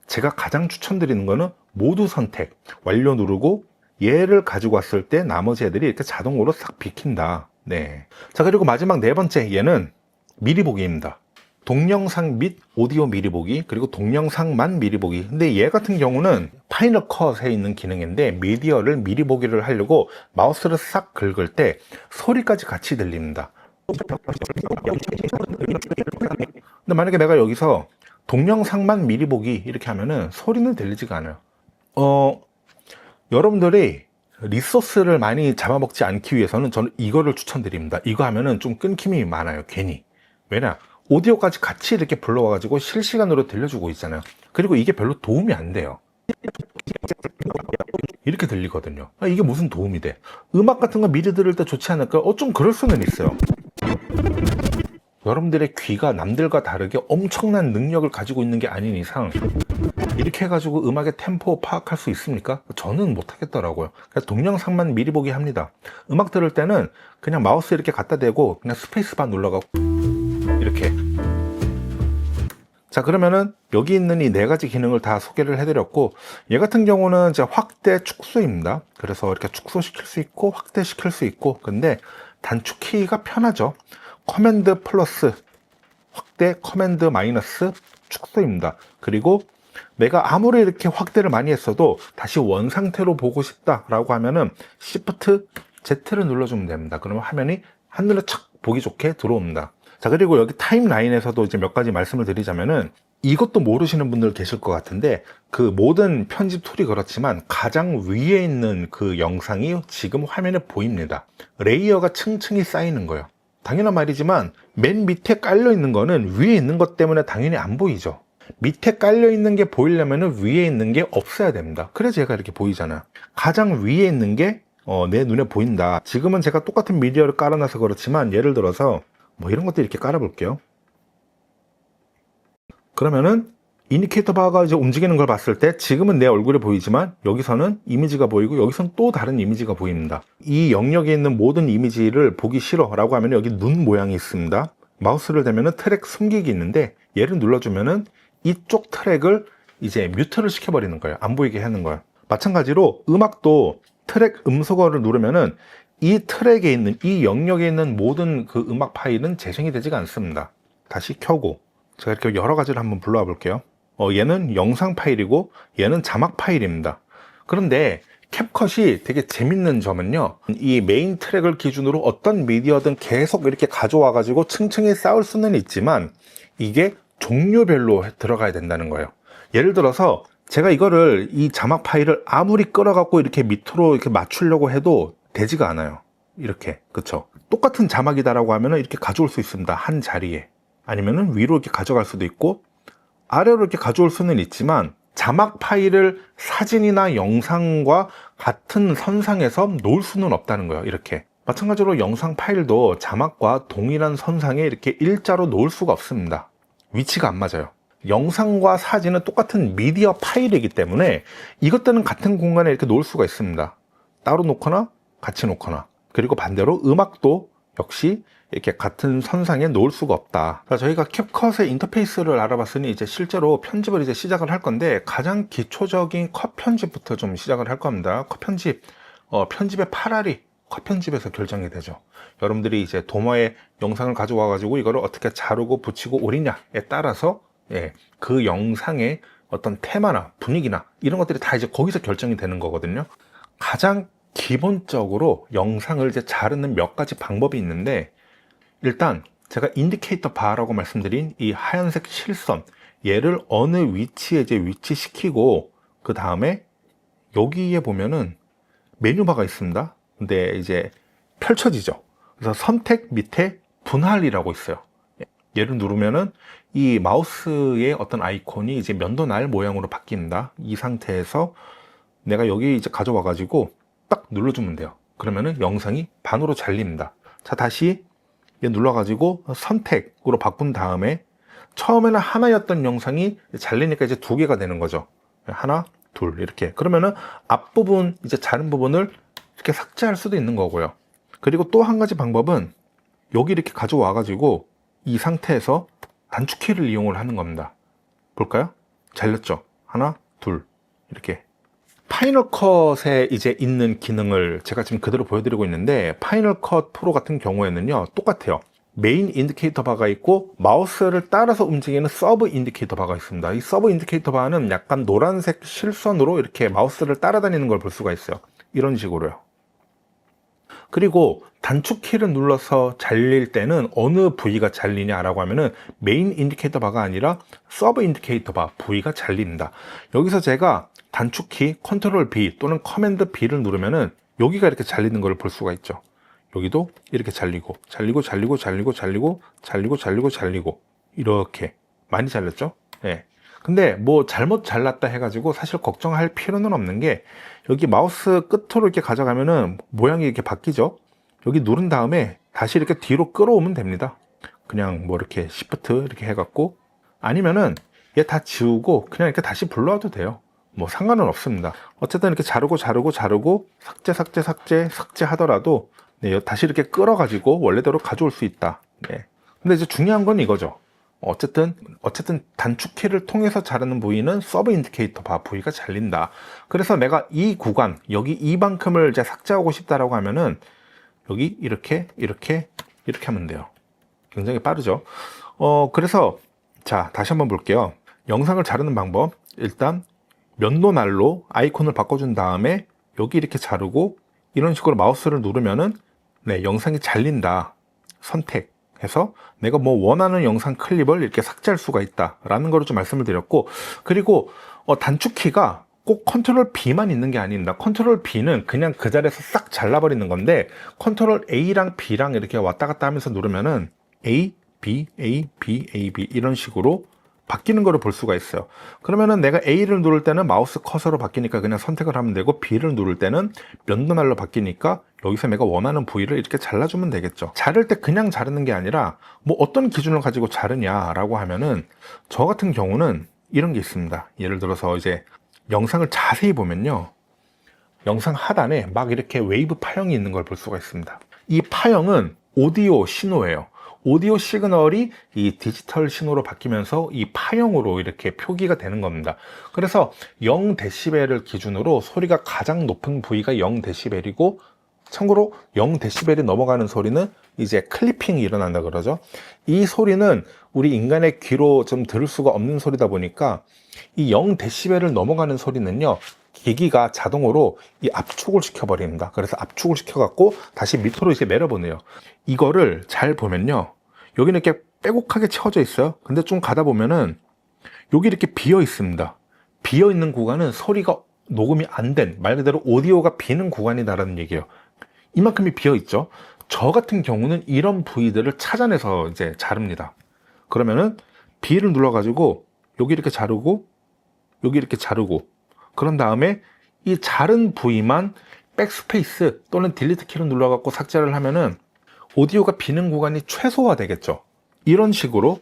Speaker 1: 제가 가장 추천드리는 거는 모두 선택 완료 누르고 얘를 가지고 왔을 때 나머지 애들이 이렇게 자동으로 싹 비킨다. 네. 자, 그리고 마지막 네 번째 얘는 미리 보기입니다. 동영상 및 오디오 미리 보기, 그리고 동영상만 미리 보기. 근데 얘 같은 경우는 파이널 컷에 있는 기능인데 미디어를 미리 보기를 하려고 마우스를 싹 긁을 때 소리까지 같이 들립니다. 근데 만약에 내가 여기서 동영상만 미리 보기 이렇게 하면은 소리는 들리지가 않아요. 여러분들이 리소스를 많이 잡아먹지 않기 위해서는 저는 이거를 추천드립니다. 이거 하면은 좀 끊김이 많아요. 괜히. 왜냐? 오디오까지 같이 이렇게 불러와가지고 실시간으로 들려주고 있잖아요. 그리고 이게 별로 도움이 안 돼요. 이렇게 들리거든요. 이게 무슨 도움이 돼? 음악 같은 거 미리 들을 때 좋지 않을까? 좀 그럴 수는 있어요. 여러분들의 귀가 남들과 다르게 엄청난 능력을 가지고 있는 게 아닌 이상 이렇게 해가지고 음악의 템포 파악할 수 있습니까? 저는 못하겠더라고요. 그래서 동영상만 미리 보기 합니다. 음악 들을 때는 그냥 마우스 이렇게 갖다 대고 그냥 스페이스바 눌러가고 이렇게. 자, 그러면은 여기 있는 이 네 가지 기능을 다 소개를 해드렸고, 얘 같은 경우는 이제 확대 축소입니다. 그래서 이렇게 축소시킬 수 있고 확대시킬 수 있고, 근데 단축키가 편하죠. 커맨드 플러스 확대, 커맨드 마이너스 축소입니다. 그리고 내가 아무리 이렇게 확대를 많이 했어도 다시 원 상태로 보고 싶다라고 하면은 Shift Z를 눌러주면 됩니다. 그러면 화면이 한눈에 착 보기 좋게 들어옵니다. 자, 그리고 여기 타임라인에서도 이제 몇 가지 말씀을 드리자면은, 이것도 모르시는 분들 계실 것 같은데, 그 모든 편집 툴이 그렇지만 가장 위에 있는 그 영상이 지금 화면에 보입니다. 레이어가 층층이 쌓이는 거예요. 당연한 말이지만 맨 밑에 깔려 있는 거는 위에 있는 것 때문에 당연히 안 보이죠. 밑에 깔려 있는 게 보이려면 위에 있는 게 없어야 됩니다. 그래서 얘가 이렇게 보이잖아. 가장 위에 있는 게 내 눈에 보인다. 지금은 제가 똑같은 미디어를 깔아놔서 그렇지만, 예를 들어서 뭐 이런 것들 이렇게 깔아볼게요. 그러면은 인디케이터 바가 이제 움직이는 걸 봤을 때 지금은 내 얼굴이 보이지만 여기서는 이미지가 보이고 여기서는 또 다른 이미지가 보입니다. 이 영역에 있는 모든 이미지를 보기 싫어 라고 하면 여기 눈 모양이 있습니다. 마우스를 대면은 트랙 숨기기 있는데, 얘를 눌러주면은 이쪽 트랙을 이제 뮤트를 시켜버리는 거예요. 안 보이게 하는 거예요. 마찬가지로 음악도 트랙 음소거를 누르면은 이 트랙에 있는, 이 영역에 있는 모든 그 음악 파일은 재생이 되지가 않습니다. 다시 켜고 제가 이렇게 여러 가지를 한번 불러와 볼게요. 얘는 영상 파일이고 얘는 자막 파일입니다. 그런데 캡컷이 되게 재밌는 점은요, 이 메인 트랙을 기준으로 어떤 미디어든 계속 이렇게 가져와 가지고 층층이 쌓을 수는 있지만 이게 종류별로 들어가야 된다는 거예요. 예를 들어서 제가 이거를, 이 자막 파일을 아무리 끌어갖고 이렇게 밑으로 이렇게 맞추려고 해도 되지가 않아요. 이렇게, 그쵸? 똑같은 자막이다라고 하면은 이렇게 가져올 수 있습니다. 한 자리에. 아니면은 위로 이렇게 가져갈 수도 있고 아래로 이렇게 가져올 수는 있지만, 자막 파일을 사진이나 영상과 같은 선상에서 놓을 수는 없다는 거예요. 이렇게. 마찬가지로 영상 파일도 자막과 동일한 선상에 이렇게 일자로 놓을 수가 없습니다. 위치가 안 맞아요. 영상과 사진은 똑같은 미디어 파일이기 때문에 이것들은 같은 공간에 이렇게 놓을 수가 있습니다. 따로 놓거나 같이 놓거나. 그리고 반대로 음악도 역시 이렇게 같은 선상에 놓을 수가 없다. 저희가 캡컷의 인터페이스를 알아봤으니 이제 실제로 편집을 이제 시작을 할 건데, 가장 기초적인 컷 편집부터 좀 시작을 할 겁니다. 컷 편집, 편집의 파랄이 컷 편집에서 결정이 되죠. 여러분들이 이제 도마에 영상을 가져와 가지고 이거를 어떻게 자르고 붙이고 오리냐에 따라서, 그 영상의 어떤 테마나 분위기나 이런 것들이 다 이제 거기서 결정이 되는 거거든요. 가장 기본적으로 영상을 이제 자르는 몇 가지 방법이 있는데, 일단 제가 인디케이터 바라고 말씀드린 이 하얀색 실선, 얘를 어느 위치에 이제 위치시키고, 그 다음에 여기에 보면은 메뉴바가 있습니다. 근데 이제 펼쳐지죠. 그래서 선택 밑에 분할이라고 있어요. 얘를 누르면은 이 마우스의 어떤 아이콘이 이제 면도날 모양으로 바뀝니다. 이 상태에서 내가 여기 이제 가져와 가지고 딱 눌러주면 돼요. 그러면은 영상이 반으로 잘립니다. 자, 다시 얘 눌러가지고 선택으로 바꾼 다음에, 처음에는 하나였던 영상이 잘리니까 이제 두 개가 되는 거죠. 하나, 둘, 이렇게. 그러면은 앞부분, 이제 자른 부분을 이렇게 삭제할 수도 있는 거고요. 그리고 또 한 가지 방법은 여기 이렇게 가져와 가지고 이 상태에서 단축키를 이용을 하는 겁니다. 볼까요? 잘렸죠? 하나, 둘, 이렇게. 파이널 컷에 이제 있는 기능을 제가 지금 그대로 보여드리고 있는데, 파이널 컷 프로 같은 경우에는요, 똑같아요. 메인 인디케이터 바가 있고 마우스를 따라서 움직이는 서브 인디케이터 바가 있습니다. 이 서브 인디케이터 바는 약간 노란색 실선으로 이렇게 마우스를 따라다니는 걸 볼 수가 있어요. 이런 식으로요. 그리고 단축키를 눌러서 잘릴 때는 어느 부위가 잘리냐라고 하면은 메인 인디케이터 바가 아니라 서브 인디케이터 바 부위가 잘립니다. 여기서 제가 단축키 컨트롤 B 또는 커맨드 B를 누르면은 여기가 이렇게 잘리는 걸 볼 수가 있죠. 여기도 이렇게 잘리고 이렇게 많이 잘렸죠. 근데 뭐 잘못 잘랐다 해가지고 사실 걱정할 필요는 없는 게, 여기 마우스 끝으로 이렇게 가져가면은 모양이 이렇게 바뀌죠. 여기 누른 다음에 다시 이렇게 뒤로 끌어오면 됩니다. 그냥 뭐 이렇게 시프트 이렇게 해갖고, 아니면은 얘 다 지우고 그냥 이렇게 다시 불러와도 돼요. 뭐 상관은 없습니다. 어쨌든 이렇게 자르고 삭제 하더라도 네, 다시 이렇게 끌어가지고 원래대로 가져올 수 있다. 네. 근데 이제 중요한 건 이거죠. 어쨌든 단축키를 통해서 자르는 부위는 서브 인디케이터 바 부위가 잘린다. 그래서 내가 이 구간, 여기 이만큼을 이제 삭제하고 싶다라고 하면은 여기 이렇게 하면 돼요. 굉장히 빠르죠. 그래서 자, 다시 한번 볼게요. 영상을 자르는 방법. 일단 면도 날로 아이콘을 바꿔준 다음에 여기 이렇게 자르고 이런 식으로 마우스를 누르면은 네, 영상이 잘린다. 선택해서 내가 뭐 원하는 영상 클립을 이렇게 삭제할 수가 있다라는 거를 좀 말씀을 드렸고, 그리고 단축키가 꼭 컨트롤 B만 있는 게 아닙니다. 컨트롤 B는 그냥 그 자리에서 싹 잘라버리는 건데, 컨트롤 A랑 B랑 이렇게 왔다 갔다 하면서 누르면은 A, B, A, B, A, B 이런 식으로 바뀌는 거를 볼 수가 있어요. 그러면은 내가 A를 누를 때는 마우스 커서로 바뀌니까 그냥 선택을 하면 되고, B를 누를 때는 면도날로 바뀌니까 여기서 내가 원하는 부위를 이렇게 잘라주면 되겠죠. 자를 때 그냥 자르는 게 아니라 뭐 어떤 기준을 가지고 자르냐라고 하면은, 저 같은 경우는 이런 게 있습니다. 예를 들어서 이제 영상을 자세히 보면요, 영상 하단에 막 이렇게 웨이브 파형이 있는 걸 볼 수가 있습니다. 이 파형은 오디오 신호예요. 오디오 시그널이 이 디지털 신호로 바뀌면서 이 파형으로 이렇게 표기가 되는 겁니다. 그래서 0dB를 기준으로 소리가 가장 높은 부위가 0dB이고, 참고로 0dB이 넘어가는 소리는 이제 클리핑이 일어난다 그러죠. 이 소리는 우리 인간의 귀로 좀 들을 수가 없는 소리다 보니까 이 0dB를 넘어가는 소리는요, 기기가 자동으로 이 압축을 시켜버립니다. 그래서 압축을 시켜갖고 다시 밑으로 이제 내려보내요. 이거를 잘 보면요, 여기는 이렇게 빼곡하게 채워져 있어요. 근데 좀 가다 보면은 여기 이렇게 비어 있습니다. 비어 있는 구간은 소리가 녹음이 안 된, 말 그대로 오디오가 비는 구간이다라는 얘기예요. 이만큼이 비어 있죠. 저 같은 경우는 이런 부위들을 찾아내서 이제 자릅니다. 그러면은 B를 눌러가지고 여기 이렇게 자르고 여기 이렇게 자르고, 그런 다음에 이 자른 부위만 백스페이스 또는 딜리트 키를 눌러갖고 삭제를 하면은 오디오가 비는 구간이 최소화 되겠죠. 이런 식으로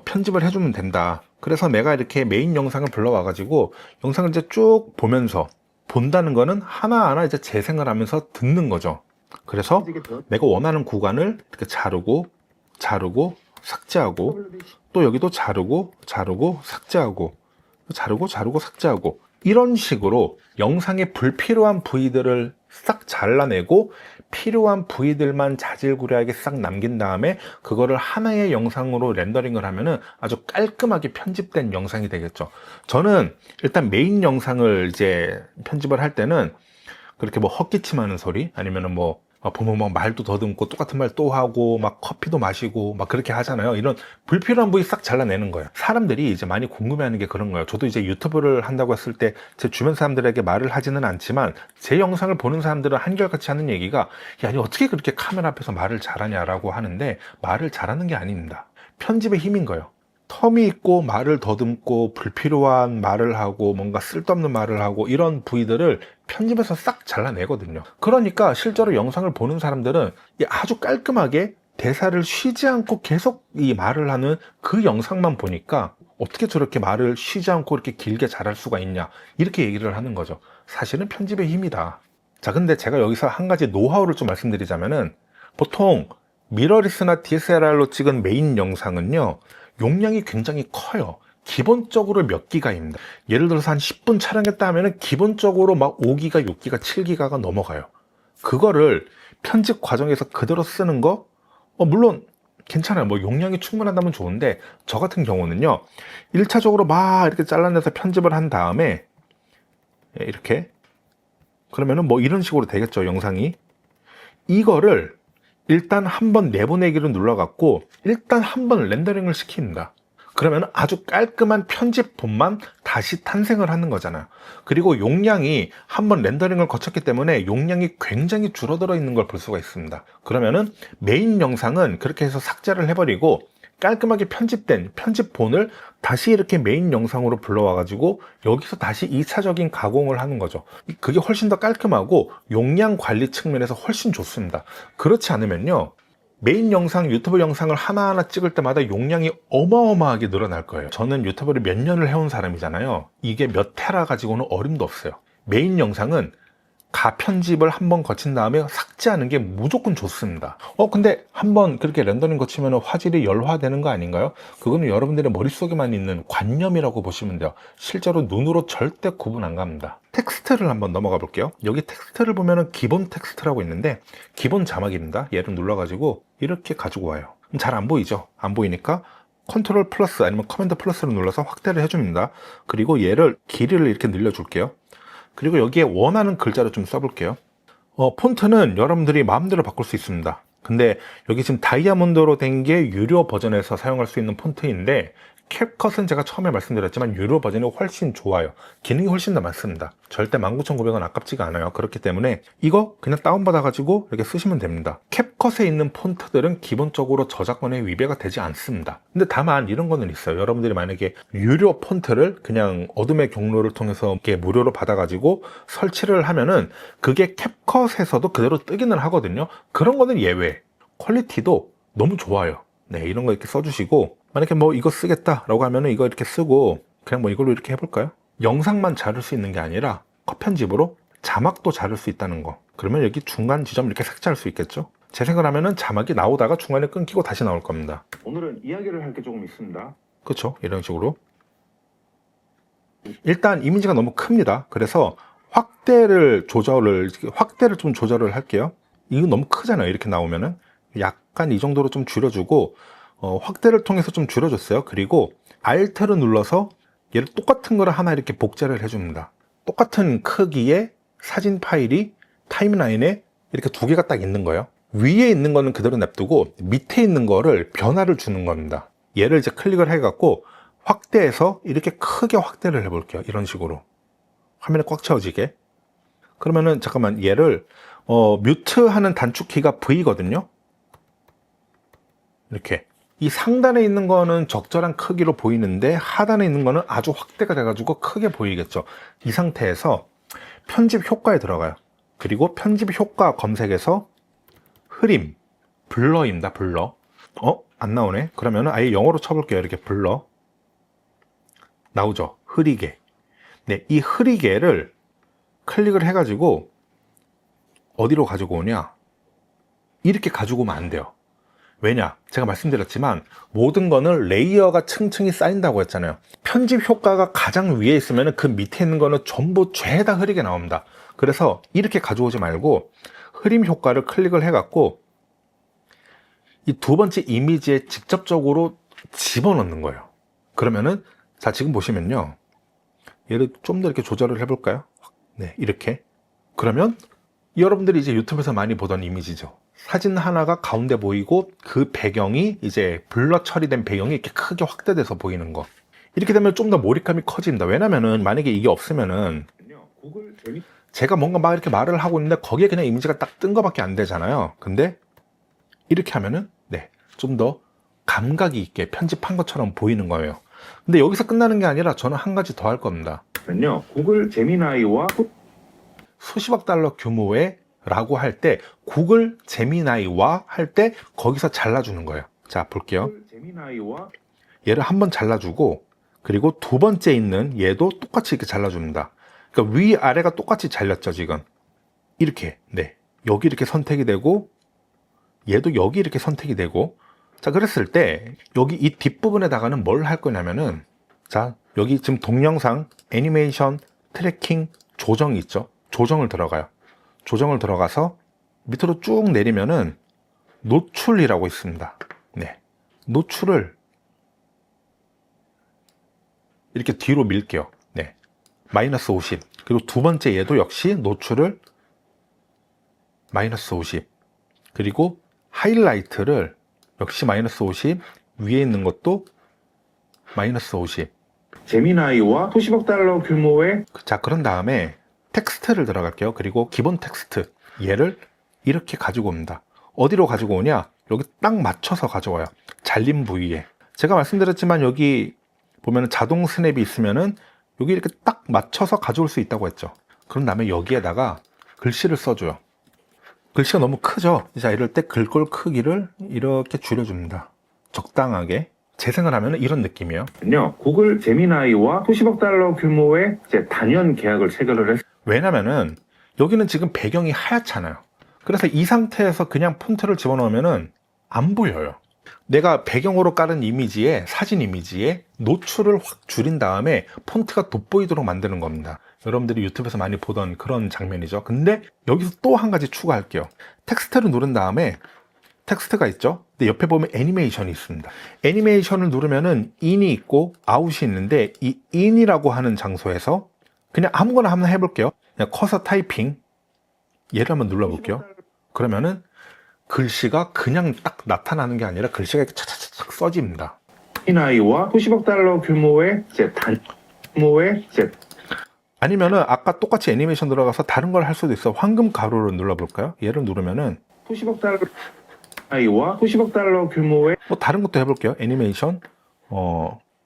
Speaker 1: 편집을 해주면 된다. 그래서 내가 이렇게 메인 영상을 불러와가지고 영상을 이제 쭉 보면서, 본다는 거는 하나하나 이제 재생을 하면서 듣는 거죠. 그래서 내가 원하는 구간을 이렇게 자르고 삭제하고, 또 여기도 자르고 삭제하고, 삭제하고, 이런 식으로 영상의 불필요한 부위들을 싹 잘라내고 필요한 부위들만 자질구레하게 싹 남긴 다음에 그거를 하나의 영상으로 렌더링을 하면은 아주 깔끔하게 편집된 영상이 되겠죠. 저는 일단 메인 영상을 이제 편집을 할 때는 그렇게 뭐 헛기침하는 소리, 아니면은 뭐 보면 막 말도 더듬고 똑같은 말 또 하고 막 커피도 마시고 막 그렇게 하잖아요. 이런 불필요한 부위 싹 잘라내는 거예요. 사람들이 이제 많이 궁금해하는 게 그런 거예요. 저도 이제 유튜브를 한다고 했을 때 제 주변 사람들에게 말을 하지는 않지만, 제 영상을 보는 사람들은 한결같이 하는 얘기가, 야, 아니 어떻게 그렇게 카메라 앞에서 말을 잘하냐라고 하는데, 말을 잘하는 게 아닙니다. 편집의 힘인 거예요. 텀이 있고 말을 더듬고 불필요한 말을 하고 뭔가 쓸데없는 말을 하고 이런 부위들을 편집해서 싹 잘라내거든요. 그러니까 실제로 영상을 보는 사람들은 아주 깔끔하게 대사를 쉬지 않고 계속 이 말을 하는 그 영상만 보니까, 어떻게 저렇게 말을 쉬지 않고 이렇게 길게 잘할 수가 있냐, 이렇게 얘기를 하는 거죠. 사실은 편집의 힘이다. 자, 근데 제가 여기서 한 가지 노하우를 좀 말씀드리자면은, 보통 미러리스나 DSLR로 찍은 메인 영상은요, 용량이 굉장히 커요. 기본적으로 몇 기가입니다. 예를 들어서 한 10분 촬영했다 하면은 기본적으로 막 5기가, 6기가, 7기가가 넘어가요. 그거를 편집 과정에서 그대로 쓰는 거, 물론 괜찮아요. 뭐 용량이 충분하다면 좋은데, 저 같은 경우는요, 1차적으로 막 이렇게 잘라내서 편집을 한 다음에 이렇게, 그러면은 뭐 이런 식으로 되겠죠, 영상이. 이거를 일단 한번 내보내기를 눌러갖고 일단 한번 렌더링을 시킵니다. 그러면 아주 깔끔한 편집본만 다시 탄생을 하는 거잖아요. 그리고 용량이 한번 렌더링을 거쳤기 때문에 용량이 굉장히 줄어들어 있는 걸 볼 수가 있습니다. 그러면은 메인 영상은 그렇게 해서 삭제를 해버리고 깔끔하게 편집된 편집본을 다시 이렇게 메인 영상으로 불러와 가지고 여기서 다시 2차적인 가공을 하는 거죠. 그게 훨씬 더 깔끔하고 용량 관리 측면에서 훨씬 좋습니다. 그렇지 않으면요, 메인 영상, 유튜브 영상을 하나하나 찍을 때마다 용량이 어마어마하게 늘어날 거예요. 저는 유튜브를 몇 년을 해온 사람이잖아요. 이게 몇 테라 가지고는 어림도 없어요. 메인 영상은 가편집을 한번 거친 다음에 삭제하는 게 무조건 좋습니다. 근데 한번 그렇게 렌더링 거치면 화질이 열화되는 거 아닌가요? 그거는 여러분들의 머릿속에만 있는 관념이라고 보시면 돼요. 실제로 눈으로 절대 구분 안 갑니다. 텍스트를 한번 넘어가 볼게요. 여기 텍스트를 보면은 기본 텍스트라고 있는데 기본 자막입니다. 얘를 눌러가지고 이렇게 가지고 와요. 잘 안 보이죠? 안 보이니까 컨트롤 플러스 아니면 커맨드 플러스를 눌러서 확대를 해줍니다. 그리고 얘를 길이를 이렇게 늘려줄게요. 그리고 여기에 원하는 글자를 좀 써볼게요. 폰트는 여러분들이 마음대로 바꿀 수 있습니다. 근데 여기 지금 다이아몬드로 된 게 유료 버전에서 사용할 수 있는 폰트인데 캡컷은 제가 처음에 말씀드렸지만 유료 버전이 훨씬 좋아요. 기능이 훨씬 더 많습니다. 절대 19,900원 아깝지가 않아요. 그렇기 때문에 이거 그냥 다운받아 가지고 이렇게 쓰시면 됩니다. 캡컷에 있는 폰트들은 기본적으로 저작권에 위배가 되지 않습니다. 근데 다만 이런 거는 있어요. 여러분들이 만약에 유료 폰트를 그냥 어둠의 경로를 통해서 이렇게 무료로 받아 가지고 설치를 하면은 그게 캡컷에서도 그대로 뜨기는 하거든요. 그런 거는 예외. 퀄리티도 너무 좋아요. 네, 이런 거 이렇게 써주시고, 만약에 뭐 이거 쓰겠다라고 하면은 이거 이렇게 쓰고 그냥 뭐 이걸로 이렇게 해볼까요? 영상만 자를 수 있는 게 아니라 컷 편집으로 자막도 자를 수 있다는 거. 그러면 여기 중간 지점 이렇게 삭제할 수 있겠죠? 제 생각하면은 자막이 나오다가 중간에 끊기고 다시 나올 겁니다. 오늘은 이야기를 할 게 조금 있습니다. 그렇죠? 이런 식으로. 일단 이미지가 너무 큽니다. 그래서 확대를 좀 조절을 할게요. 이거 너무 크잖아요. 이렇게 나오면은 약간 이 정도로 좀 줄여주고 확대를 통해서 좀 줄여줬어요. 그리고 Alt를 눌러서 얘를 똑같은 거를 하나 이렇게 복제를 해줍니다. 똑같은 크기의 사진 파일이 타임라인에 이렇게 두 개가 딱 있는 거예요. 위에 있는 거는 그대로 냅두고 밑에 있는 거를 변화를 주는 겁니다. 얘를 이제 클릭을 해갖고 확대해서 이렇게 크게 확대를 해볼게요. 이런 식으로 화면에 꽉 채워지게. 그러면은 잠깐만, 얘를 뮤트하는 단축키가 V거든요. 이렇게 이 상단에 있는 거는 적절한 크기로 보이는데 하단에 있는 거는 아주 확대가 돼가지고 크게 보이겠죠. 이 상태에서 편집 효과에 들어가요. 그리고 편집 효과 검색에서 흐림, 블러입니다. 블러. 안 나오네. 그러면 아예 영어로 쳐볼게요. 이렇게 블러 나오죠. 흐리게. 네, 이 흐리게를 클릭을 해가지고 어디로 가지고 오냐, 이렇게 가지고 오면 안 돼요. 왜냐? 제가 말씀드렸지만 모든 거는 레이어가 층층이 쌓인다고 했잖아요. 편집 효과가 가장 위에 있으면 그 밑에 있는 거는 전부 죄다 흐리게 나옵니다. 그래서 이렇게 가져오지 말고 흐림 효과를 클릭을 해갖고 이 두 번째 이미지에 직접적으로 집어넣는 거예요. 그러면은 자, 지금 보시면요, 얘를 좀 더 이렇게 조절을 해볼까요? 네, 이렇게. 그러면 여러분들이 이제 유튜브에서 많이 보던 이미지죠. 사진 하나가 가운데 보이고 그 배경이 이제 블러 처리된 배경이 이렇게 크게 확대돼서 보이는 거. 이렇게 되면 좀 더 몰입감이 커집니다. 왜냐면은 만약에 이게 없으면은 제가 뭔가 막 이렇게 말을 하고 있는데 거기에 그냥 이미지가 딱 뜬 거밖에 안 되잖아요. 근데 이렇게 하면은 네, 좀 더 감각이 있게 편집한 것처럼 보이는 거예요. 근데 여기서 끝나는 게 아니라 저는 한 가지 더 할 겁니다. 구글 제미나이와 수십억 달러 규모의 라고 할 때 구글 제미나이와 할 때 거기서 잘라주는 거예요. 자, 볼게요. 얘를 한번 잘라주고 그리고 두 번째 있는 얘도 똑같이 이렇게 잘라줍니다. 그러니까 위아래가 똑같이 잘렸죠. 지금 이렇게. 네, 여기 이렇게 선택이 되고 얘도 여기 이렇게 선택이 되고. 자, 그랬을 때 여기 이 뒷부분에다가는 뭘 할 거냐면은, 자, 여기 지금 동영상 애니메이션 트래킹 조정이 있죠. 조정을 들어가요. 조정을 들어가서 밑으로 쭉 내리면은 노출이라고 있습니다. 네, 노출을 이렇게 뒤로 밀게요. 네, 마이너스 50. 그리고 두 번째 얘도 역시 노출을 마이너스 50. 그리고 하이라이트를 역시 마이너스 50. 위에 있는 것도 마이너스 50. 제미나이와 수십억 달러 규모의. 자, 그런 다음에 텍스트를 들어갈게요. 그리고 기본 텍스트, 얘를 이렇게 가지고 옵니다. 어디로 가지고 오냐? 여기 딱 맞춰서 가져와요. 잘린 부위에. 제가 말씀드렸지만 여기 보면 자동 스냅이 있으면은 여기 이렇게 딱 맞춰서 가져올 수 있다고 했죠. 그런 다음에 여기에다가 글씨를 써줘요. 글씨가 너무 크죠? 자, 이럴 때 글꼴 크기를 이렇게 줄여줍니다. 적당하게. 재생을 하면 이런 느낌이에요. 구글 제미나이와 수십억 달러 규모의 이제 단연 계약을 체결을 했어요. 왜냐면은 여기는 지금 배경이 하얗잖아요. 그래서 이 상태에서 그냥 폰트를 집어넣으면은 안 보여요. 내가 배경으로 깔은 이미지에, 사진 이미지에 노출을 확 줄인 다음에 폰트가 돋보이도록 만드는 겁니다. 여러분들이 유튜브에서 많이 보던 그런 장면이죠. 근데 여기서 또 한 가지 추가할게요. 텍스트를 누른 다음에 텍스트가 있죠. 근데 옆에 보면 애니메이션이 있습니다. 애니메이션을 누르면은 in이 있고 out이 있는데, 이 in이라고 하는 장소에서 그냥 아무거나 한번 해볼게요. 그냥 커서 타이핑, 얘를 한번 눌러볼게요. 그러면은 글씨가 그냥 딱 나타나는 게 아니라 글씨가 이렇게 차차차차 써집니다. 제미나이와 수십억 달러 규모의 아니면은 아까 똑같이 애니메이션 들어가서 다른 걸 할 수도 있어. 황금 가루를 눌러볼까요? 얘를 누르면은 수십억 달러 규모의 뭐 다른 것도 해볼게요. 애니메이션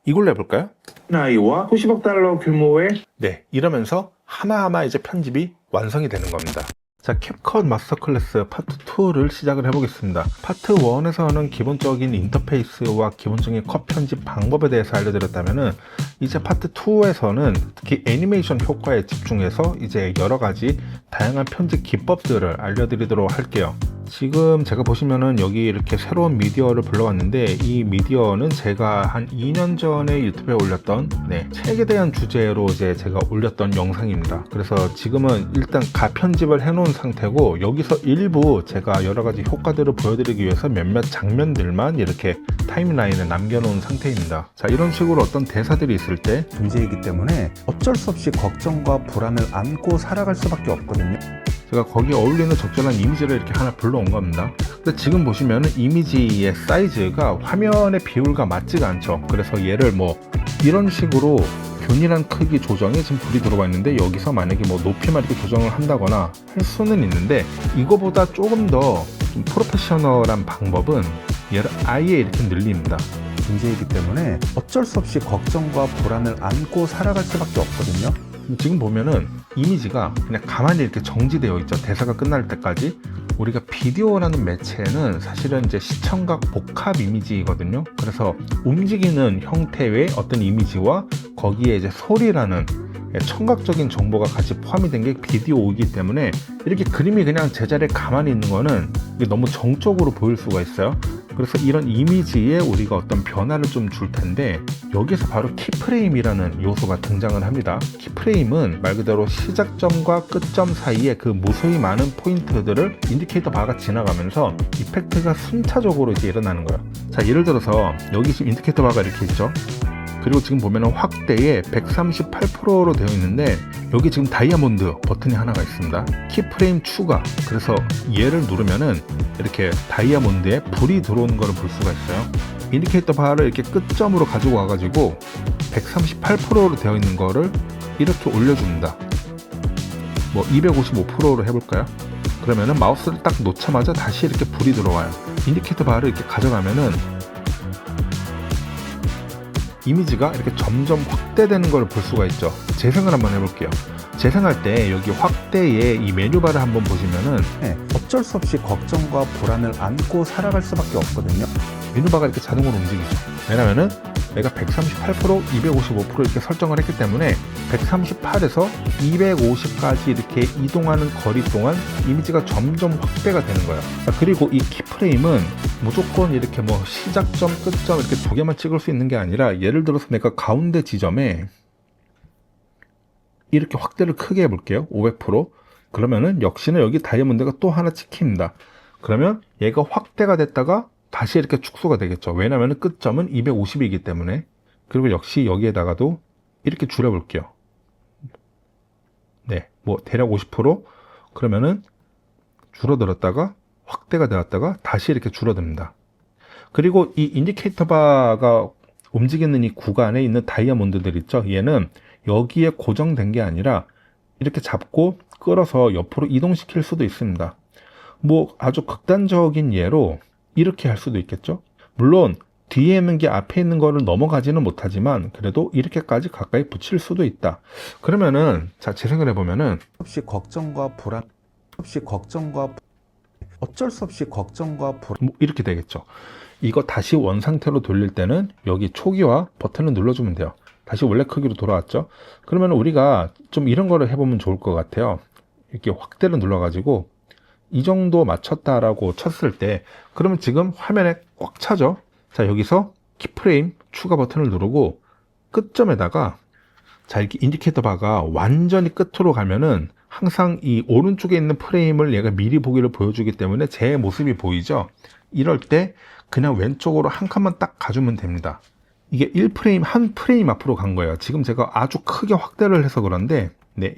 Speaker 1: 이걸로 해볼까요? 나이와 수십억 달러 규모의 네, 이러면서 하나하나 이제 편집이 완성이 되는 겁니다. 자, 캡컷 마스터 클래스 파트 2를 시작을 해보겠습니다. 파트 1에서는 기본적인 인터페이스와 기본적인 컷 편집 방법에 대해서 알려드렸다면은, 이제 파트 2에서는 특히 애니메이션 효과에 집중해서 이제 여러 가지 다양한 편집 기법들을 알려드리도록 할게요. 지금 제가 보시면은 여기 이렇게 새로운 미디어를 불러왔는데, 이 미디어는 제가 한 2년 전에 유튜브에 올렸던 책에 대한 주제로 이제 제가 올렸던 영상입니다. 그래서 지금은 일단 가편집을 해놓은 상태고, 여기서 일부 제가 여러 가지 효과들을 보여드리기 위해서 몇몇 장면들만 이렇게 타임라인에 남겨놓은 상태입니다. 자, 이런 식으로 어떤 대사들이 있을 때
Speaker 2: 문제이기 때문에 어쩔 수 없이 걱정과 불안을 안고 살아갈 수밖에 없거든요.
Speaker 1: 제가 거기에 어울리는 적절한 이미지를 이렇게 하나 불러온 겁니다. 근데 지금 보시면은 이미지의 사이즈가 화면의 비율과 맞지가 않죠. 그래서 얘를 뭐 이런 식으로 균일한 크기 조정에 지금 불이 들어와 있는데, 여기서 만약에 뭐 높이만 이렇게 조정을 한다거나 할 수는 있는데, 이거보다 조금 더 좀 프로페셔널한 방법은 얘를 아예 이렇게 늘립니다.
Speaker 2: 문제이기 때문에 어쩔 수 없이 걱정과 불안을 안고 살아갈 수밖에 없거든요.
Speaker 1: 지금 보면은 이미지가 그냥 가만히 이렇게 정지되어 있죠. 대사가 끝날 때까지. 우리가 비디오라는 매체는 사실은 이제 시청각 복합 이미지거든요. 그래서 움직이는 형태의 어떤 이미지와 거기에 이제 소리라는 청각적인 정보가 같이 포함이 된 게 비디오이기 때문에, 이렇게 그림이 그냥 제자리에 가만히 있는 거는 이게 너무 정적으로 보일 수가 있어요. 그래서 이런 이미지에 우리가 어떤 변화를 좀 줄 텐데, 여기서 바로 키프레임이라는 요소가 등장을 합니다. 키프레임은 말 그대로 시작점과 끝점 사이에 그 무수히 많은 포인트들을 인디케이터 바가 지나가면서 이펙트가 순차적으로 이제 일어나는 거예요. 자, 예를 들어서 여기 지금 인디케이터 바가 이렇게 있죠. 그리고 지금 보면은 확대에 138%로 되어 있는데, 여기 지금 다이아몬드 버튼이 하나가 있습니다. 키프레임 추가. 그래서 얘를 누르면은 이렇게 다이아몬드에 불이 들어오는 거를 볼 수가 있어요. 인디케이터 바를 이렇게 끝점으로 가지고 와가지고 138%로 되어 있는 거를 이렇게 올려줍니다. 뭐 255%로 해볼까요? 그러면은 마우스를 딱 놓자마자 다시 이렇게 불이 들어와요. 인디케이터 바를 이렇게 가져가면은 이미지가 이렇게 점점 확대되는 걸 볼 수가 있죠. 재생을 한번 해볼게요. 재생할 때 여기 확대의 이 메뉴바를 한번 보시면은
Speaker 2: 어쩔 수 없이 걱정과 불안을 안고 살아갈 수밖에 없거든요.
Speaker 1: 메뉴바가 이렇게 자동으로 움직이죠. 왜냐면은 내가 138%, 255% 이렇게 설정을 했기 때문에 138에서 250까지 이렇게 이동하는 거리 동안 이미지가 점점 확대가 되는 거예요. 그리고 이 키프레임은 무조건 이렇게 뭐 시작점, 끝점 이렇게 두 개만 찍을 수 있는 게 아니라, 예를 들어서 내가 가운데 지점에 이렇게 확대를 크게 해볼게요. 500%. 그러면은 역시나 여기 다이아몬드가 또 하나 찍힙니다. 그러면 얘가 확대가 됐다가 다시 이렇게 축소가 되겠죠. 왜냐하면 끝점은 250이기 때문에. 그리고 역시 여기에다가도 이렇게 줄여볼게요. 네, 뭐 대략 50%. 그러면은 줄어들었다가 확대가 되었다가 다시 이렇게 줄어듭니다. 그리고 이 인디케이터 바가 움직이는 이 구간에 있는 다이아몬드들 있죠. 얘는 여기에 고정된 게 아니라 이렇게 잡고 끌어서 옆으로 이동시킬 수도 있습니다. 뭐 아주 극단적인 예로 이렇게 할 수도 있겠죠. 물론 뒤에 있는 게 앞에 있는 거를 넘어가지는 못하지만 그래도 이렇게까지 가까이 붙일 수도 있다. 그러면은 자, 재생을 해보면은
Speaker 2: 없이 걱정과 불안 없이 걱정과 어쩔 수 없이 걱정과 불안,
Speaker 1: 뭐 이렇게 되겠죠. 이거 다시 원 상태로 돌릴 때는 여기 초기화 버튼을 눌러주면 돼요. 다시 원래 크기로 돌아왔죠. 그러면 우리가 좀 이런 거를 해보면 좋을 것 같아요. 이렇게 확대를 눌러가지고 이 정도 맞췄다라고 쳤을 때 그러면 지금 화면에 꽉 차죠. 자, 여기서 키프레임 추가 버튼을 누르고 끝점에다가 자, 이렇게 인디케이터 바가 완전히 끝으로 가면은 항상 이 오른쪽에 있는 프레임을 얘가 미리 보기를 보여주기 때문에 제 모습이 보이죠. 이럴 때 그냥 왼쪽으로 한 칸만 딱 가주면 됩니다. 이게 1프레임 한 프레임 앞으로 간 거예요. 지금 제가 아주 크게 확대를 해서 그런데 네,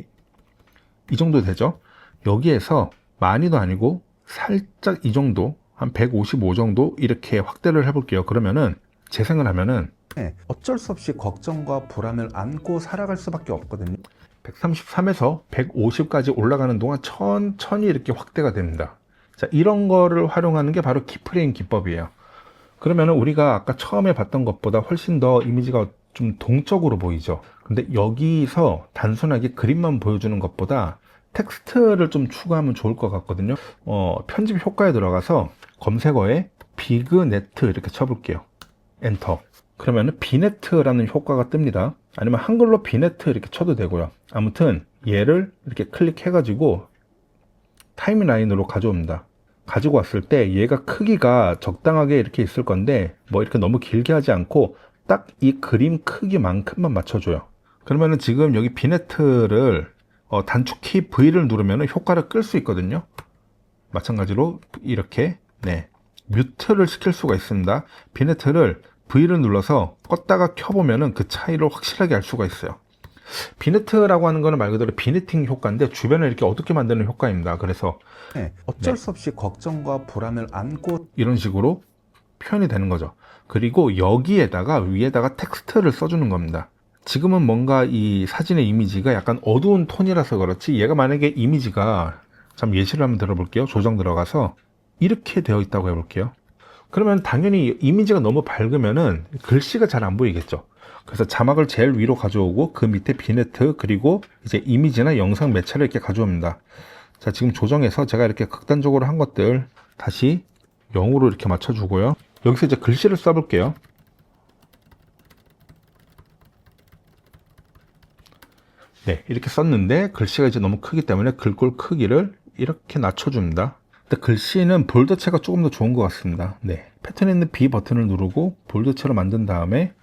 Speaker 1: 이 정도 되죠. 여기에서 많이도 아니고 살짝 이 정도 한 155 정도 이렇게 확대를 해볼게요. 그러면은 재생을 하면은
Speaker 2: 어쩔 수 없이 걱정과 불안을 안고 살아갈 수밖에 없거든요.
Speaker 1: 133에서 150까지 올라가는 동안 천천히 이렇게 확대가 됩니다. 자, 이런 거를 활용하는 게 바로 키프레임 기법이에요. 그러면 우리가 아까 처음에 봤던 것보다 훨씬 더 이미지가 좀 동적으로 보이죠. 근데 여기서 단순하게 그림만 보여주는 것보다 텍스트를 좀 추가하면 좋을 것 같거든요. 편집 효과에 들어가서 검색어에 비그네트 이렇게 쳐볼게요. 엔터. 그러면 비네트라는 효과가 뜹니다. 아니면 한글로 비네트 이렇게 쳐도 되고요. 아무튼 얘를 이렇게 클릭해가지고 타임라인으로 가져옵니다. 가지고 왔을 때 얘가 크기가 적당하게 이렇게 있을 건데 뭐 이렇게 너무 길게 하지 않고 딱 이 그림 크기만큼만 맞춰줘요. 그러면은 지금 여기 비네트를 단축키 V를 누르면 효과를 끌 수 있거든요. 마찬가지로 이렇게 네 뮤트를 시킬 수가 있습니다. 비네트를 V를 눌러서 껐다가 켜보면은 그 차이를 확실하게 알 수가 있어요. 비네트라고 하는 거는 말 그대로 비네팅 효과인데 주변을 이렇게 어둡게 만드는 효과입니다. 그래서
Speaker 2: 어쩔 수 없이 걱정과 불안을 안고
Speaker 1: 이런 식으로 표현이 되는 거죠. 그리고 여기에다가 위에다가 텍스트를 써주는 겁니다. 지금은 뭔가 이 사진의 이미지가 약간 어두운 톤이라서 그렇지 얘가 만약에 이미지가 참 예시를 한번 들어볼게요. 조정 들어가서 이렇게 되어 있다고 해볼게요. 그러면 당연히 이미지가 너무 밝으면은 글씨가 잘 안 보이겠죠. 그래서 자막을 제일 위로 가져오고 그 밑에 비네트 그리고 이제 이미지나 영상 매체를 이렇게 가져옵니다. 자, 지금 조정해서 제가 이렇게 극단적으로 한 것들 다시 0으로 이렇게 맞춰주고요. 여기서 이제 글씨를 써볼게요. 네, 이렇게 썼는데 글씨가 이제 너무 크기 때문에 글꼴 크기를 이렇게 낮춰줍니다. 근데 글씨는 볼드체가 조금 더 좋은 것 같습니다. 네, 패턴에 있는 B 버튼을 누르고 볼드체로 만든 다음에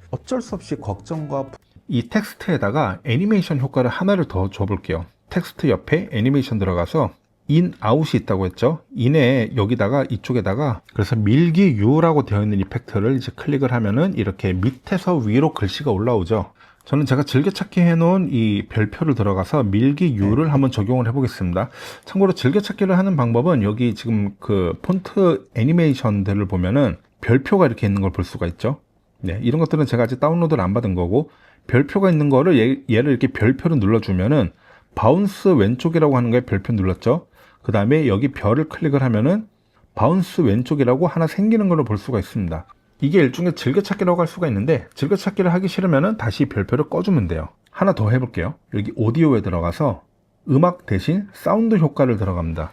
Speaker 2: 어쩔 수 없이 걱정과
Speaker 1: 이 텍스트에다가 애니메이션 효과를 하나를 더 줘볼게요. 텍스트 옆에 애니메이션 들어가서 인, 아웃이 있다고 했죠. 인에 여기다가 이쪽에다가 그래서 밀기 U라고 되어 있는 이펙트를 이제 클릭을 하면은 이렇게 밑에서 위로 글씨가 올라오죠. 저는 제가 즐겨찾기 해놓은 이 별표를 들어가서 밀기 U를 한번 적용을 해보겠습니다. 참고로 즐겨찾기를 하는 방법은 여기 지금 그 폰트 애니메이션들을 보면은 별표가 이렇게 있는 걸 볼 수가 있죠. 네, 이런 것들은 제가 아직 다운로드를 안 받은 거고 별표가 있는 거를 얘를 이렇게 별표를 눌러주면은 바운스 왼쪽이라고 하는 거에 별표 눌렀죠. 그 다음에 여기 별을 클릭을 하면은 바운스 왼쪽이라고 하나 생기는 걸 볼 수가 있습니다. 이게 일종의 즐겨찾기라고 할 수가 있는데 즐겨찾기를 하기 싫으면은 다시 별표를 꺼주면 돼요. 하나 더 해볼게요. 여기 오디오에 들어가서 음악 대신 사운드 효과를 들어갑니다.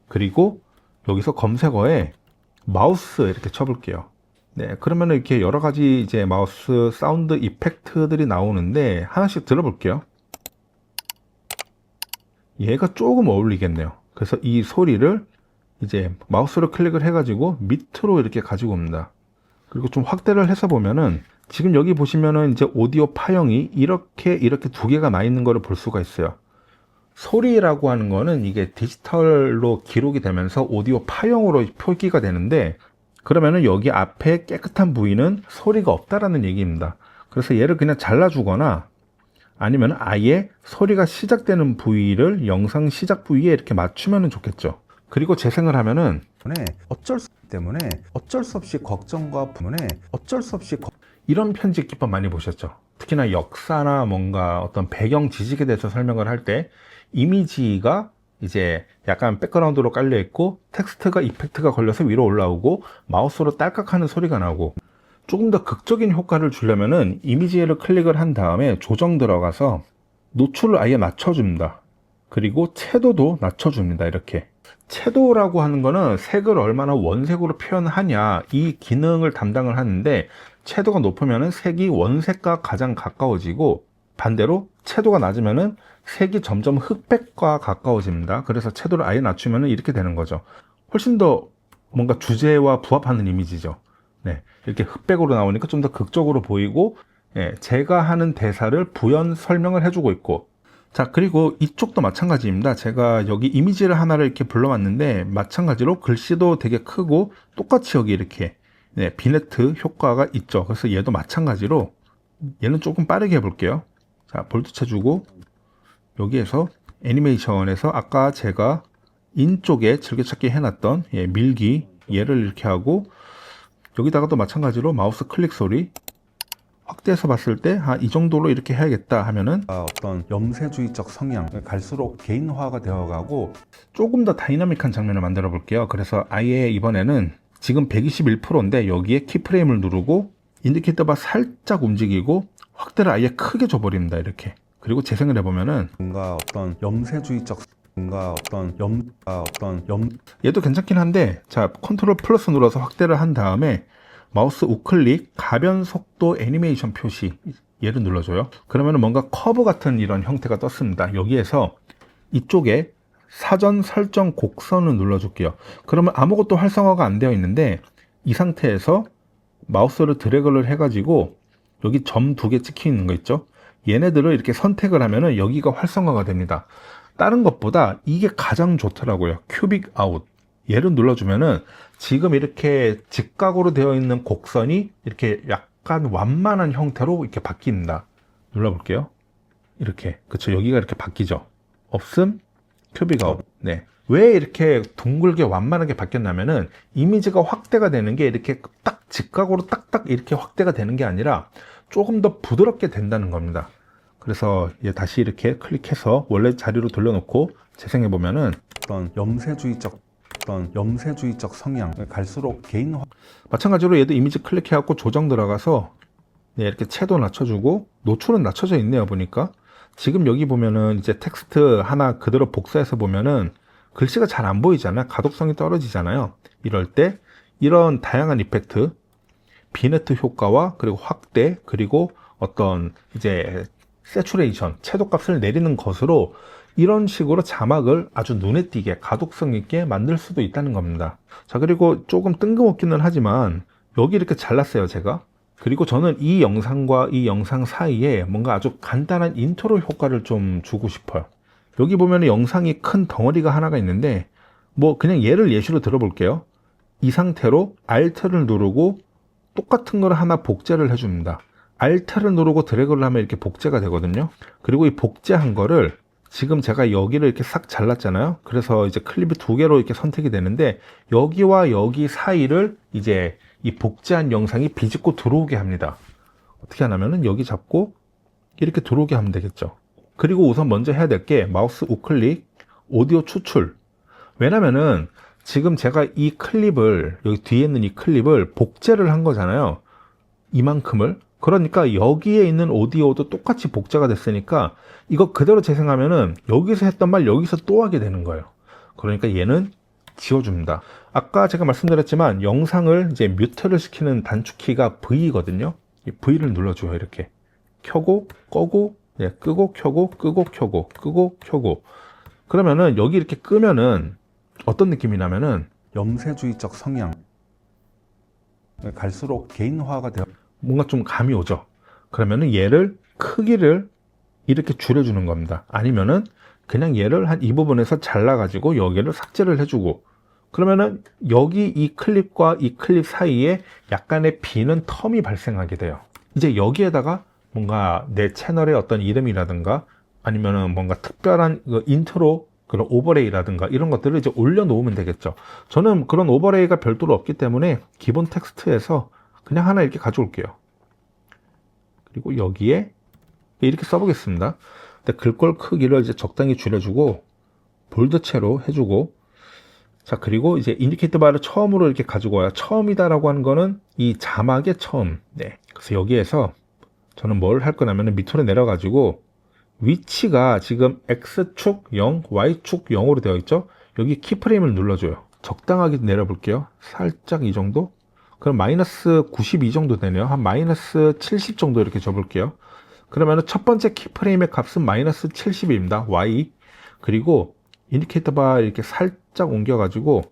Speaker 1: 그리고 여기서 검색어에 마우스 이렇게 쳐볼게요. 네, 그러면 이렇게 여러 가지 이제 마우스 사운드 이펙트들이 나오는데 하나씩 들어볼게요. 얘가 조금 어울리겠네요. 그래서 이 소리를 이제 마우스로 클릭을 해가지고 밑으로 이렇게 가지고 옵니다. 그리고 좀 확대를 해서 보면은 지금 여기 보시면은 이제 오디오 파형이 이렇게 두 개가 나 있는 거를 볼 수가 있어요. 소리라고 하는 거는 이게 디지털로 기록이 되면서 오디오 파형으로 표기가 되는데 그러면은 여기 앞에 깨끗한 부위는 소리가 없다라는 얘기입니다. 그래서 얘를 그냥 잘라주거나 아니면 아예 소리가 시작되는 부위를 영상 시작 부위에 이렇게 맞추면 좋겠죠. 그리고 재생을 하면은
Speaker 2: 어쩔 수 없이 걱정과 불안에 어쩔 수 없이
Speaker 1: 이런 편집 기법 많이 보셨죠. 특히나 역사나 뭔가 어떤 배경 지식에 대해서 설명을 할 때 이미지가 이제 약간 백그라운드로 깔려 있고 텍스트가 이펙트가 걸려서 위로 올라오고 마우스로 딸깍하는 소리가 나고 조금 더 극적인 효과를 주려면은 이미지를 클릭을 한 다음에 조정 들어가서 노출을 아예 낮춰줍니다. 그리고 채도도 낮춰줍니다. 이렇게 채도라고 하는 거는 색을 얼마나 원색으로 표현하냐 이 기능을 담당을 하는데, 채도가 높으면 색이 원색과 가장 가까워지고 반대로 채도가 낮으면 색이 점점 흑백과 가까워집니다. 그래서 채도를 아예 낮추면 이렇게 되는 거죠. 훨씬 더 뭔가 주제와 부합하는 이미지죠. 네, 이렇게 흑백으로 나오니까 좀 더 극적으로 보이고, 제가 하는 대사를 부연 설명을 해주고 있고, 자, 그리고 이쪽도 마찬가지입니다. 제가 여기 이미지를 하나를 이렇게 불러왔는데 마찬가지로 글씨도 되게 크고 똑같이 여기 이렇게 비네트 효과가 있죠. 그래서 얘도 마찬가지로 얘는 조금 빠르게 해볼게요. 자, 볼트채 주고 여기에서 애니메이션에서 아까 제가 인 쪽에 즐겨찾기 해놨던 밀기 얘를 이렇게 하고, 여기다가 또 마찬가지로 마우스 클릭 소리 확대해서 봤을 때 이 정도로 이렇게 해야겠다 하면은
Speaker 2: 어떤 염세주의적 성향 갈수록 개인화가 되어가고
Speaker 1: 조금 더 다이나믹한 장면을 만들어 볼게요. 그래서 아예 이번에는 지금 121%인데 여기에 키프레임을 누르고 인디케이터 바 살짝 움직이고 확대를 아예 크게 줘버립니다. 이렇게. 그리고 재생을 해보면은
Speaker 2: 뭔가 어떤 염세주의적
Speaker 1: 얘도 괜찮긴 한데, 자, 컨트롤 플러스 눌러서 확대를 한 다음에 마우스 우클릭 가변 속도 애니메이션 표시 얘를 눌러줘요. 그러면 뭔가 커브 같은 이런 형태가 떴습니다. 여기에서 이쪽에 사전 설정 곡선을 눌러줄게요. 그러면 아무것도 활성화가 안 되어 있는데 이 상태에서 마우스를 드래그를 해가지고 여기 점 2개 찍혀 있는 거 있죠? 얘네들을 이렇게 선택을 하면은 여기가 활성화가 됩니다. 다른 것보다 이게 가장 좋더라고요. 큐빅 아웃. 얘를 눌러주면은 지금 이렇게 직각으로 되어 있는 곡선이 이렇게 약간 완만한 형태로 이렇게 바뀝니다. 눌러볼게요. 이렇게. 그쵸. 여기가 이렇게 바뀌죠. 없음, 큐빅 아웃. 네. 왜 이렇게 둥글게 완만하게 바뀌었냐면은 이미지가 확대가 되는 게 이렇게 딱 직각으로 딱딱 이렇게 확대가 되는 게 아니라 조금 더 부드럽게 된다는 겁니다. 그래서 얘 다시 이렇게 클릭해서 원래 자리로 돌려놓고 재생해 보면은
Speaker 2: 어떤 염세주의적 성향 갈수록 개인화
Speaker 1: 마찬가지로 얘도 이미지 클릭해갖고 조정 들어가서 이렇게 채도 낮춰주고 노출은 낮춰져 있네요. 보니까 지금 여기 보면은 이제 텍스트 하나 그대로 복사해서 보면은 글씨가 잘 안 보이잖아요. 가독성이 떨어지잖아요. 이럴 때 이런 다양한 이펙트, 비네트 효과와 그리고 확대, 그리고 어떤 이제 세츄레이션, 채도값을 내리는 것으로 이런 식으로 자막을 아주 눈에 띄게 가독성 있게 만들 수도 있다는 겁니다. 자, 그리고 조금 뜬금없기는 하지만 여기 이렇게 잘랐어요, 제가. 그리고 저는 이 영상과 이 영상 사이에 뭔가 아주 간단한 인트로 효과를 좀 주고 싶어요. 여기 보면 영상이 큰 덩어리가 하나가 있는데 뭐 그냥 얘를 예시로 들어볼게요. 이 상태로 Alt를 누르고 똑같은 걸 하나 복제를 해줍니다. Alt를 누르고 드래그를 하면 이렇게 복제가 되거든요. 그리고 이 복제한 거를 지금 제가 여기를 이렇게 싹 잘랐잖아요. 그래서 이제 클립이 2개로 이렇게 선택이 되는데 여기와 여기 사이를 이제 이 복제한 영상이 비집고 들어오게 합니다. 어떻게 하냐면은 여기 잡고 이렇게 들어오게 하면 되겠죠. 그리고 우선 먼저 해야 될 게 마우스 우클릭, 오디오 추출. 왜냐면은 지금 제가 이 클립을, 여기 뒤에 있는 이 클립을 복제를 한 거잖아요. 이만큼을. 그러니까 여기에 있는 오디오도 똑같이 복제가 됐으니까 이거 그대로 재생하면은 여기서 했던 말 여기서 또 하게 되는 거예요. 그러니까 얘는 지워줍니다. 아까 제가 말씀드렸지만 영상을 이제 뮤트를 시키는 단축키가 V거든요. 이 V를 눌러줘요. 이렇게 켜고 꺼고, 끄고 켜고 끄고 켜고 끄고 켜고. 그러면은 여기 이렇게 끄면은 어떤 느낌이냐면은
Speaker 2: 염세주의적 성향 갈수록 개인화가 되어
Speaker 1: 뭔가 좀 감이 오죠. 그러면은 얘를 크기를 이렇게 줄여주는 겁니다. 아니면은 그냥 얘를 한 이 부분에서 잘라가지고 여기를 삭제를 해주고, 그러면은 여기 이 클립과 이 클립 사이에 약간의 비는 텀이 발생하게 돼요. 이제 여기에다가 뭔가 내 채널의 어떤 이름이라든가 아니면은 뭔가 특별한 인트로 그런 오버레이라든가 이런 것들을 이제 올려놓으면 되겠죠. 저는 그런 오버레이가 별도로 없기 때문에 기본 텍스트에서 그냥 하나 이렇게 가져올게요. 그리고 여기에 이렇게 써보겠습니다. 근데 글꼴 크기를 이제 적당히 줄여주고 볼드체로 해주고, 자, 그리고 이제 인디케이터 바를 처음으로 이렇게 가지고 와요. 처음이다라고 하는 거는 이 자막의 처음. 네. 그래서 여기에서 저는 뭘 할 거냐면 밑으로 내려가지고 위치가 지금 X축 0, Y축 0으로 되어 있죠. 여기 키프레임을 눌러줘요. 적당하게 내려볼게요. 살짝 이 정도. 그럼 마이너스 92 정도 되네요. 한 마이너스 70 정도 이렇게 줘볼게요. 그러면 첫 번째 키프레임의 값은 마이너스 70입니다. Y. 그리고 인디케이터 바 이렇게 살짝 옮겨가지고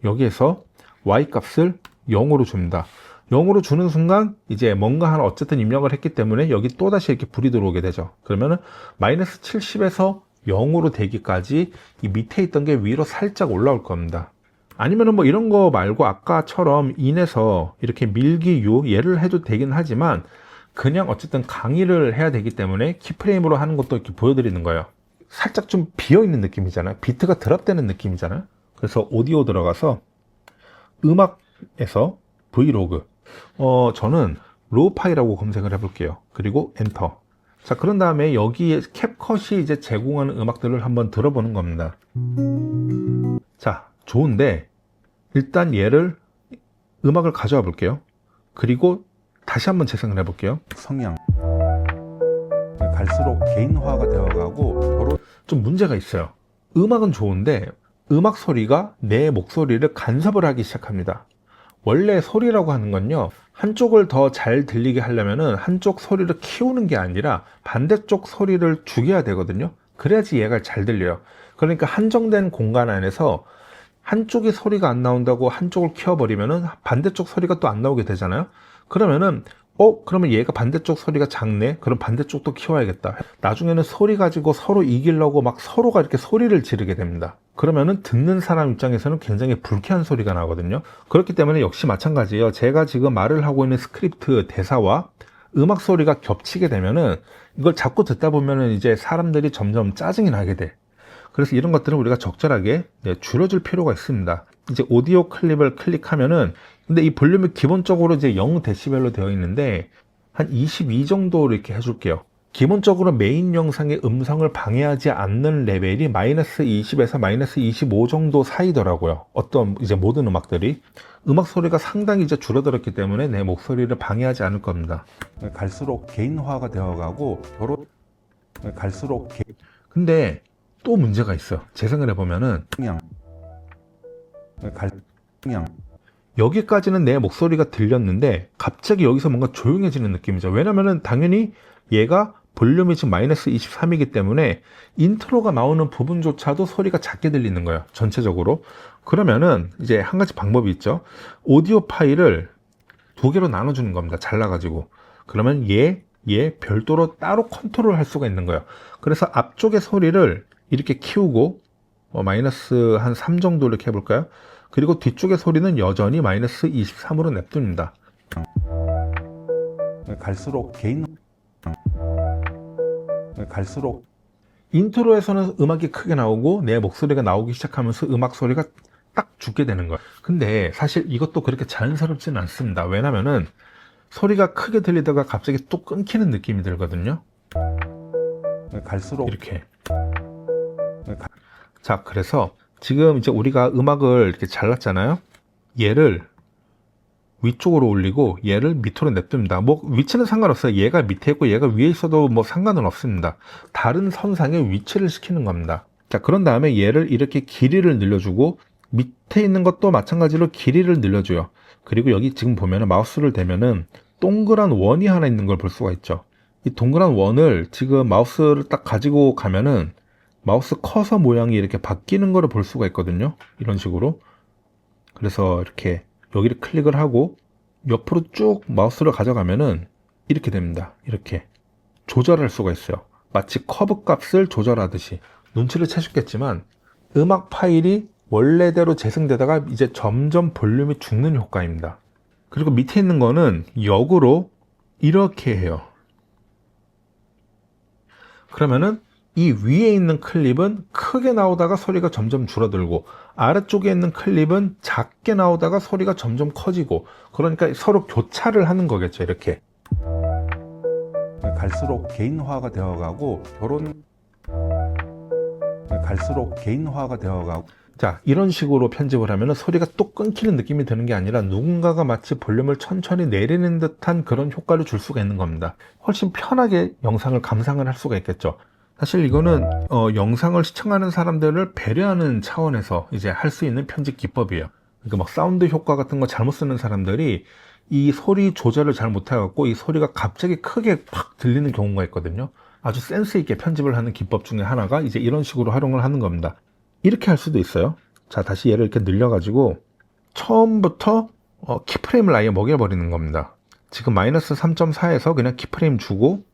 Speaker 1: 여기에서 Y 값을 0으로 줍니다. 0으로 주는 순간 이제 뭔가 하나 어쨌든 입력을 했기 때문에 여기 또다시 이렇게 불이 들어오게 되죠. 그러면은 마이너스 70에서 0으로 되기까지 이 밑에 있던 게 위로 살짝 올라올 겁니다. 아니면은 뭐 이런 거 말고 아까처럼 인에서 이렇게 밀기유 얘를 해도 되긴 하지만 그냥 어쨌든 강의를 해야 되기 때문에 키프레임으로 하는 것도 이렇게 보여드리는 거예요. 살짝 좀 비어있는 느낌이잖아요. 비트가 드랍되는 느낌이잖아요. 그래서 오디오 들어가서 음악에서 브이로그 저는 로우파이라고 검색을 해볼게요. 그리고 엔터. 자, 그런 다음에 여기에 캡컷이 이제 제공하는 음악들을 한번 들어보는 겁니다. 자, 좋은데 일단 얘를 음악을 가져와 볼게요. 그리고 다시 한번 재생을 해볼게요.
Speaker 2: 성향 갈수록 개인화가 되어가고
Speaker 1: 좀 문제가 있어요. 음악은 좋은데 음악 소리가 내 목소리를 간섭을 하기 시작합니다. 원래 소리라고 하는 건요, 한쪽을 더 잘 들리게 하려면은 한쪽 소리를 키우는 게 아니라 반대쪽 소리를 죽여야 되거든요. 그래야지 얘가 잘 들려요. 그러니까 한정된 공간 안에서 한쪽이 소리가 안 나온다고 한쪽을 키워버리면은 반대쪽 소리가 또 안 나오게 되잖아요. 그러면은 그러면 얘가 반대쪽 소리가 작네? 그럼 반대쪽도 키워야겠다. 나중에는 소리 가지고 서로 이기려고 막 서로가 이렇게 소리를 지르게 됩니다. 그러면은 듣는 사람 입장에서는 굉장히 불쾌한 소리가 나거든요. 그렇기 때문에 역시 마찬가지예요. 제가 지금 말을 하고 있는 스크립트 대사와 음악 소리가 겹치게 되면은 이걸 자꾸 듣다 보면은 이제 사람들이 점점 짜증이 나게 돼. 그래서 이런 것들은 우리가 적절하게 줄여줄 필요가 있습니다. 이제 오디오 클립을 클릭하면은, 근데 이 볼륨이 기본적으로 이제 0dB로 되어 있는데 한 22 정도 이렇게 해줄게요. 기본적으로 메인 영상의 음성을 방해하지 않는 레벨이 마이너스 20에서 마이너스 25 정도 사이더라고요. 어떤 이제 모든 음악들이. 음악 소리가 상당히 이제 줄어들었기 때문에 내 목소리를 방해하지 않을 겁니다.
Speaker 2: 갈수록 개인화가 되어가고 갈수록
Speaker 1: 근데 또 문제가 있어요. 재생을 해보면은
Speaker 2: 성향
Speaker 1: 여기까지는 내 목소리가 들렸는데 갑자기 여기서 뭔가 조용해지는 느낌이죠. 왜냐면은 당연히 얘가 볼륨이 지금 마이너스 23이기 때문에 인트로가 나오는 부분조차도 소리가 작게 들리는 거예요. 전체적으로. 그러면은 이제 한 가지 방법이 있죠. 오디오 파일을 두 개로 나눠주는 겁니다. 잘라가지고. 그러면 얘 별도로 따로 컨트롤 할 수가 있는 거예요. 그래서 앞쪽의 소리를 이렇게 키우고 마이너스 한 3 정도 이렇게 해볼까요? 그리고 뒤쪽의 소리는 여전히 마이너스 23으로 냅둡니다.
Speaker 2: 갈수록
Speaker 1: 인트로에서는 음악이 크게 나오고 내 목소리가 나오기 시작하면서 음악 소리가 딱 죽게 되는 거예요. 근데 사실 이것도 그렇게 자연스럽지는 않습니다. 왜냐면은 소리가 크게 들리다가 갑자기 또 끊기는 느낌이 들거든요.
Speaker 2: 갈수록
Speaker 1: 이렇게. 자, 그래서 지금 이제 우리가 음악을 이렇게 잘랐잖아요. 얘를 위쪽으로 올리고 얘를 밑으로 냅둡니다. 뭐 위치는 상관없어요. 얘가 밑에 있고 얘가 위에 있어도 뭐 상관은 없습니다. 다른 선상에 위치를 시키는 겁니다. 자, 그런 다음에 얘를 이렇게 길이를 늘려주고 밑에 있는 것도 마찬가지로 길이를 늘려줘요. 그리고 여기 지금 보면은 마우스를 대면은 동그란 원이 하나 있는 걸 볼 수가 있죠. 이 동그란 원을 지금 마우스를 딱 가지고 가면은 마우스 커서 모양이 이렇게 바뀌는 거를 볼 수가 있거든요. 이런 식으로. 그래서 이렇게 여기를 클릭을 하고 옆으로 쭉 마우스를 가져가면은 이렇게 됩니다. 이렇게 조절할 수가 있어요. 마치 커브 값을 조절하듯이. 눈치를 채셨겠지만 음악 파일이 원래대로 재생되다가 이제 점점 볼륨이 죽는 효과입니다. 그리고 밑에 있는 거는 역으로 이렇게 해요. 그러면은 이 위에 있는 클립은 크게 나오다가 소리가 점점 줄어들고 아래쪽에 있는 클립은 작게 나오다가 소리가 점점 커지고, 그러니까 서로 교차를 하는 거겠죠. 이렇게
Speaker 2: 갈수록 개인화가 되어가고 갈수록 개인화가 되어가고.
Speaker 1: 자, 이런 식으로 편집을 하면 소리가 또 끊기는 느낌이 드는 게 아니라 누군가가 마치 볼륨을 천천히 내리는 듯한 그런 효과를 줄 수가 있는 겁니다. 훨씬 편하게 영상을 감상을 할 수가 있겠죠. 사실 이거는 영상을 시청하는 사람들을 배려하는 차원에서 이제 할 수 있는 편집 기법이에요. 그러니까 막 사운드 효과 같은 거 잘못 쓰는 사람들이 이 소리 조절을 잘 못해갖고 이 소리가 갑자기 크게 팍 들리는 경우가 있거든요. 아주 센스 있게 편집을 하는 기법 중에 하나가 이제 이런 식으로 활용을 하는 겁니다. 이렇게 할 수도 있어요. 자, 다시 얘를 이렇게 늘려가지고 처음부터 키프레임을 아예 먹여버리는 겁니다. 지금 마이너스 3.4에서 그냥 키프레임 주고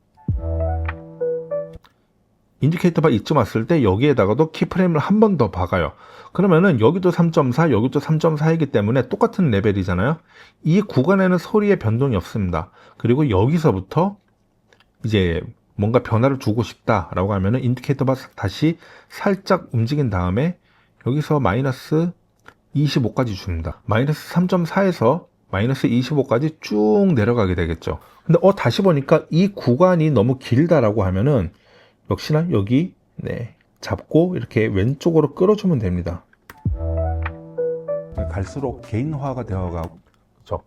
Speaker 1: 인디케이터 바 이쯤 왔을 때 여기에다가도 키프레임을 한 번 더 박아요. 그러면은 여기도 3.4, 여기도 3.4이기 때문에 똑같은 레벨이잖아요. 이 구간에는 소리의 변동이 없습니다. 그리고 여기서부터 이제 뭔가 변화를 주고 싶다라고 하면은 인디케이터 바 다시 살짝 움직인 다음에 여기서 마이너스 25까지 줍니다. 마이너스 3.4에서 마이너스 25까지 쭉 내려가게 되겠죠. 근데 다시 보니까 이 구간이 너무 길다라고 하면은 역시나 여기 잡고 이렇게 왼쪽으로 끌어주면 됩니다.
Speaker 2: 갈수록 개인화가 되어가고
Speaker 1: 그렇죠.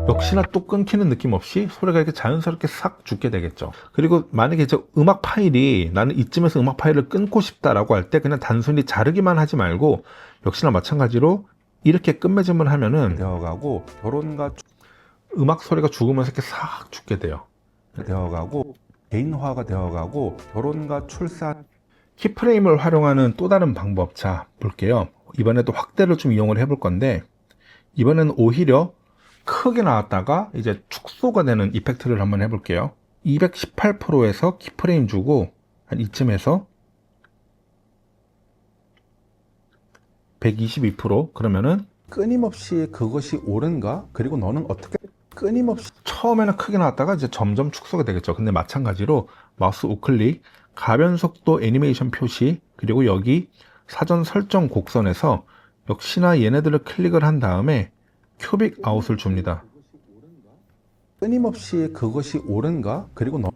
Speaker 1: 역시나 또 끊기는 느낌 없이 소리가 이렇게 자연스럽게 싹 죽게 되겠죠. 그리고 만약에 이제 음악 파일이 나는 이쯤에서 음악 파일을 끊고 싶다라고 할 때 그냥 단순히 자르기만 하지 말고 역시나 마찬가지로 이렇게 끝맺음을 하면은
Speaker 2: 되어가고 결혼과
Speaker 1: 음악 소리가 죽으면서 이렇게 싹 죽게 돼요.
Speaker 2: 되어가고 개인화가 되어가고 결혼과 출산
Speaker 1: 키프레임을 활용하는 또 다른 방법, 자 볼게요. 이번에도 확대를 좀 이용을 해볼 건데 이번에는 오히려 크게 나왔다가 이제 축소가 되는 이펙트를 한번 해볼게요. 218%에서 키프레임 주고 한 이쯤에서 122% 그러면은
Speaker 2: 끊임없이 그것이 옳은가? 그리고 너는 어떻게 끊임없이
Speaker 1: 처음에는 크게 나왔다가 이제 점점 축소가 되겠죠. 근데 마찬가지로 마우스 우클릭, 가변속도 애니메이션 표시, 그리고 여기 사전 설정 곡선에서 역시나 얘네들을 클릭을 한 다음에 큐빅 아웃을 줍니다.
Speaker 2: 끊임없이 그것이 옳은가? 그리고 너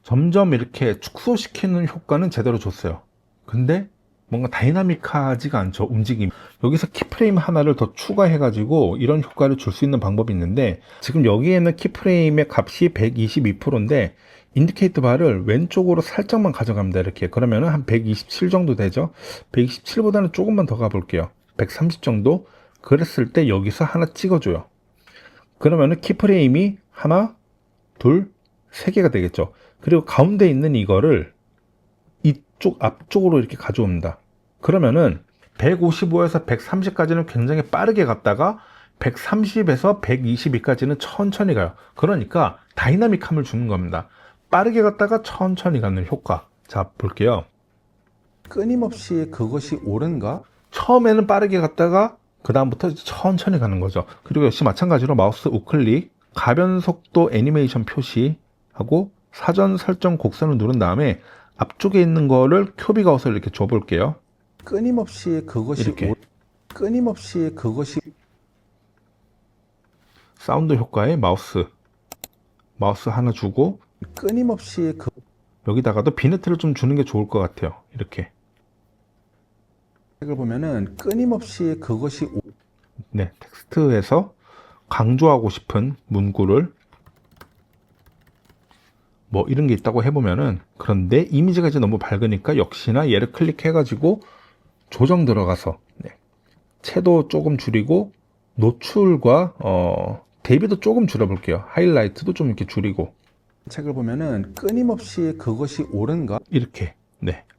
Speaker 1: 점점 이렇게 축소시키는 효과는 제대로 줬어요. 근데 뭔가 다이나믹하지가 않죠, 움직임. 여기서 키프레임 하나를 더 추가해가지고 이런 효과를 줄 수 있는 방법이 있는데 지금 여기에는 키프레임의 값이 122%인데 인디케이터 바를 왼쪽으로 살짝만 가져갑니다. 이렇게 그러면은 한 127 정도 되죠. 127보다는 조금만 더 가볼게요. 130 정도. 그랬을 때 여기서 하나 찍어줘요. 그러면은 키프레임이 하나, 둘, 세 개가 되겠죠. 그리고 가운데 있는 이거를 이쪽 앞쪽으로 이렇게 가져옵니다. 그러면은 155에서 130까지는 굉장히 빠르게 갔다가 130에서 122까지는 천천히 가요. 그러니까 다이나믹함을 주는 겁니다. 빠르게 갔다가 천천히 가는 효과. 자, 볼게요.
Speaker 2: 끊임없이 그것이 옳은가?
Speaker 1: 처음에는 빠르게 갔다가 그 다음부터 천천히 가는 거죠. 그리고 역시 마찬가지로 마우스 우클릭, 가변속도 애니메이션 표시하고 사전 설정 곡선을 누른 다음에 앞쪽에 있는 거를 큐빅 아웃을 이렇게 줘볼게요.
Speaker 2: 끊임없이 그것이
Speaker 1: 이렇게.
Speaker 2: 끊임없이 그것이
Speaker 1: 사운드 효과에 마우스 하나 주고
Speaker 2: 끊임없이
Speaker 1: 여기다가도 비네트를 좀 주는 게 좋을 것 같아요. 이렇게.
Speaker 2: 책을 보면은 끊임없이 그것이
Speaker 1: 텍스트에서 강조하고 싶은 문구를 뭐 이런 게 있다고 해보면은 그런데 이미지가 이제 너무 밝으니까 역시나 얘를 클릭해가지고 조정 들어가서 채도 조금 줄이고 노출과 대비도 조금 줄여볼게요. 하이라이트도 좀 이렇게 줄이고
Speaker 2: 책을 보면은 끊임없이 그것이 옳은가?
Speaker 1: 이렇게.